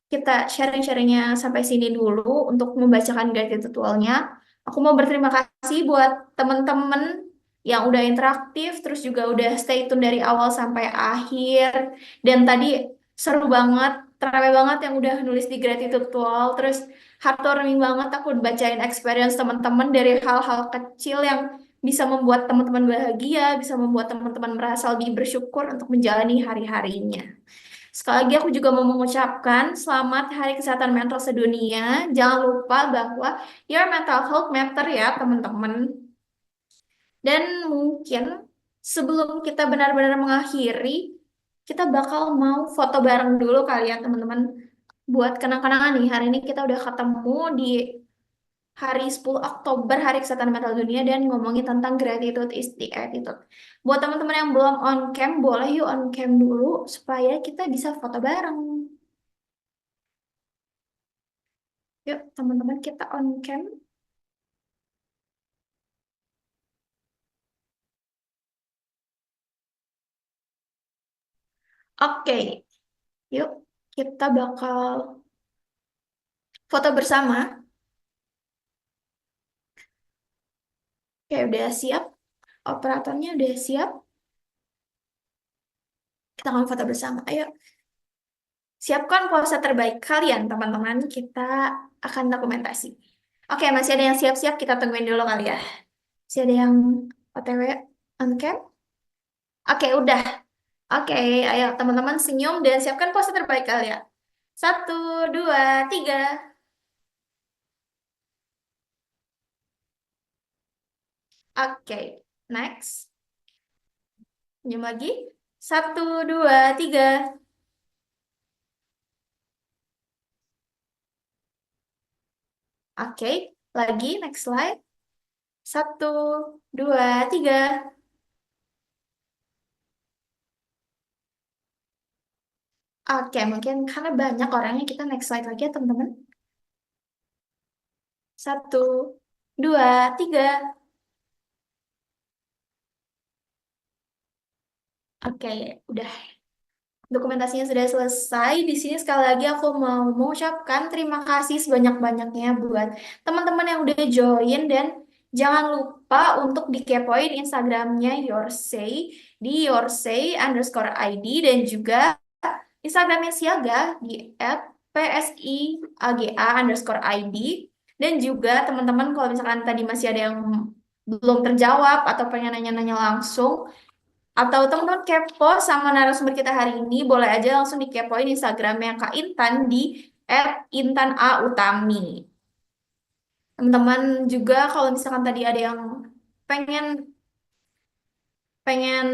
kita sharing-sharingnya sampai sini dulu untuk membacakan gratitude wall-nya. Aku mau berterima kasih buat teman-teman yang udah interaktif, terus juga udah stay tune dari awal sampai akhir. Dan tadi seru banget, terawih banget yang udah nulis di gratitude wall. Terus heartwarming banget aku bacain experience teman-teman dari hal-hal kecil yang bisa membuat teman-teman bahagia, bisa membuat teman-teman merasa lebih bersyukur untuk menjalani hari-harinya. Sekali lagi aku juga mau mengucapkan selamat Hari Kesehatan Mental Sedunia. Jangan lupa bahwa your mental health matter ya teman-teman. Dan mungkin sebelum kita benar-benar mengakhiri, kita bakal mau foto bareng dulu kali ya teman-teman. Buat kenang-kenangan nih, hari ini kita udah ketemu di hari 10 Oktober, Hari Kesehatan Mental Dunia, dan ngomongin tentang gratitude is the attitude. Buat teman-teman yang belum on cam, boleh yuk on cam dulu supaya kita bisa foto bareng. Yuk, teman-teman kita on cam. Oke, yuk kita bakal foto bersama. Oke, udah siap. Operatornya udah siap. Kita akan foto bersama. Ayo, siapkan pose terbaik kalian, teman-teman. Kita akan dokumentasi. Oke, masih ada yang siap-siap. Kita tungguin dulu kali ya. Masih ada yang OTW on cam? Oke, udah. Oke, ayo teman-teman senyum dan siapkan pose terbaik kalian. 1, 2, 3. Oke, next. Senyum lagi. 1, 2, 3. Oke, lagi next slide. 1, 2, 3. Oke, mungkin karena banyak orangnya kita next slide lagi ya teman-teman. 1, 2, 3. Oke, udah. Dokumentasinya sudah selesai. Di sini sekali lagi aku mau mengucapkan terima kasih sebanyak-banyaknya buat teman-teman yang udah join dan jangan lupa untuk dikepoin Instagramnya Yorsay di yorsay_id dan juga Instagramnya Siaga di @psiaga_id dan juga teman-teman kalau misalkan tadi masih ada yang belum terjawab atau pengen nanya-nanya langsung atau teman-teman kepo sama narasumber kita hari ini, boleh aja langsung dikepoin Instagramnya Kak Intan di @intanautami. Teman-teman juga kalau misalkan tadi ada yang pengen pengen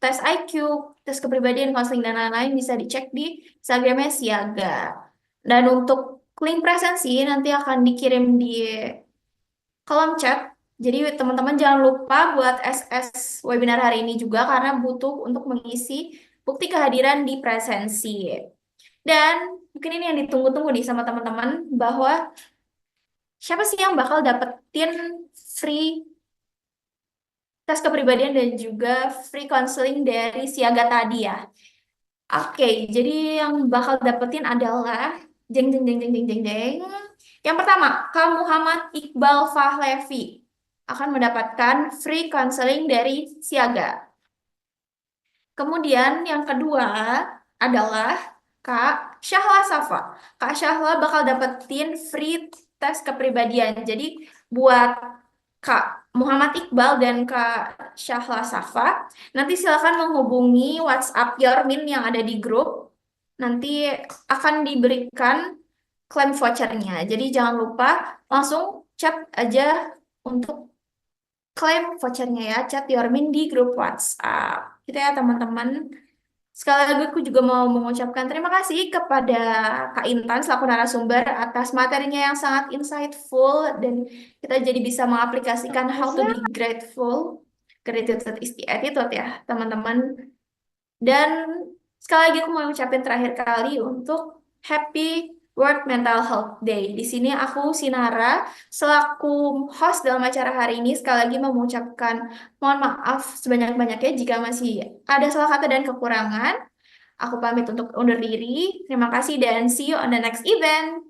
tes IQ, tes kepribadian, konseling dan lain-lain bisa dicek di Instagramnya Siaga. Dan untuk link presensi nanti akan dikirim di kolom chat. Jadi teman-teman jangan lupa buat SS webinar hari ini juga karena butuh untuk mengisi bukti kehadiran di presensi. Dan mungkin ini yang ditunggu-tunggu nih sama teman-teman bahwa siapa sih yang bakal dapetin free tes kepribadian dan juga free counseling dari Siaga tadi ya. Oke, jadi yang bakal dapetin adalah jeng jeng jeng jeng jeng jeng jeng. Yang pertama, Kak Muhammad Iqbal Fahlevi akan mendapatkan free counseling dari Siaga. Kemudian yang kedua adalah Kak Syahla Safa. Kak Syahla bakal dapetin free tes kepribadian. Jadi buat Kak Muhammad Iqbal dan Kak Syahla Safa, nanti silakan menghubungi WhatsApp Yormin yang ada di grup. Nanti akan diberikan klaim vouchernya. Jadi jangan lupa langsung chat aja untuk klaim vouchernya ya. Chat Yormin di grup WhatsApp. Gitu ya teman-teman. Sekali lagi aku juga mau mengucapkan terima kasih kepada Kak Intan selaku narasumber atas materinya yang sangat insightful dan kita jadi bisa mengaplikasikan how to be grateful. Gratitude is the attitude ya teman-teman. Dan sekali lagi aku mau ngucapin terakhir kali untuk happy World Mental Health Day. Di sini aku Sinara selaku host dalam acara hari ini sekali lagi mengucapkan mohon maaf sebanyak-banyaknya jika masih ada salah kata dan kekurangan. Aku pamit untuk undur diri. Terima kasih dan see you on the next event.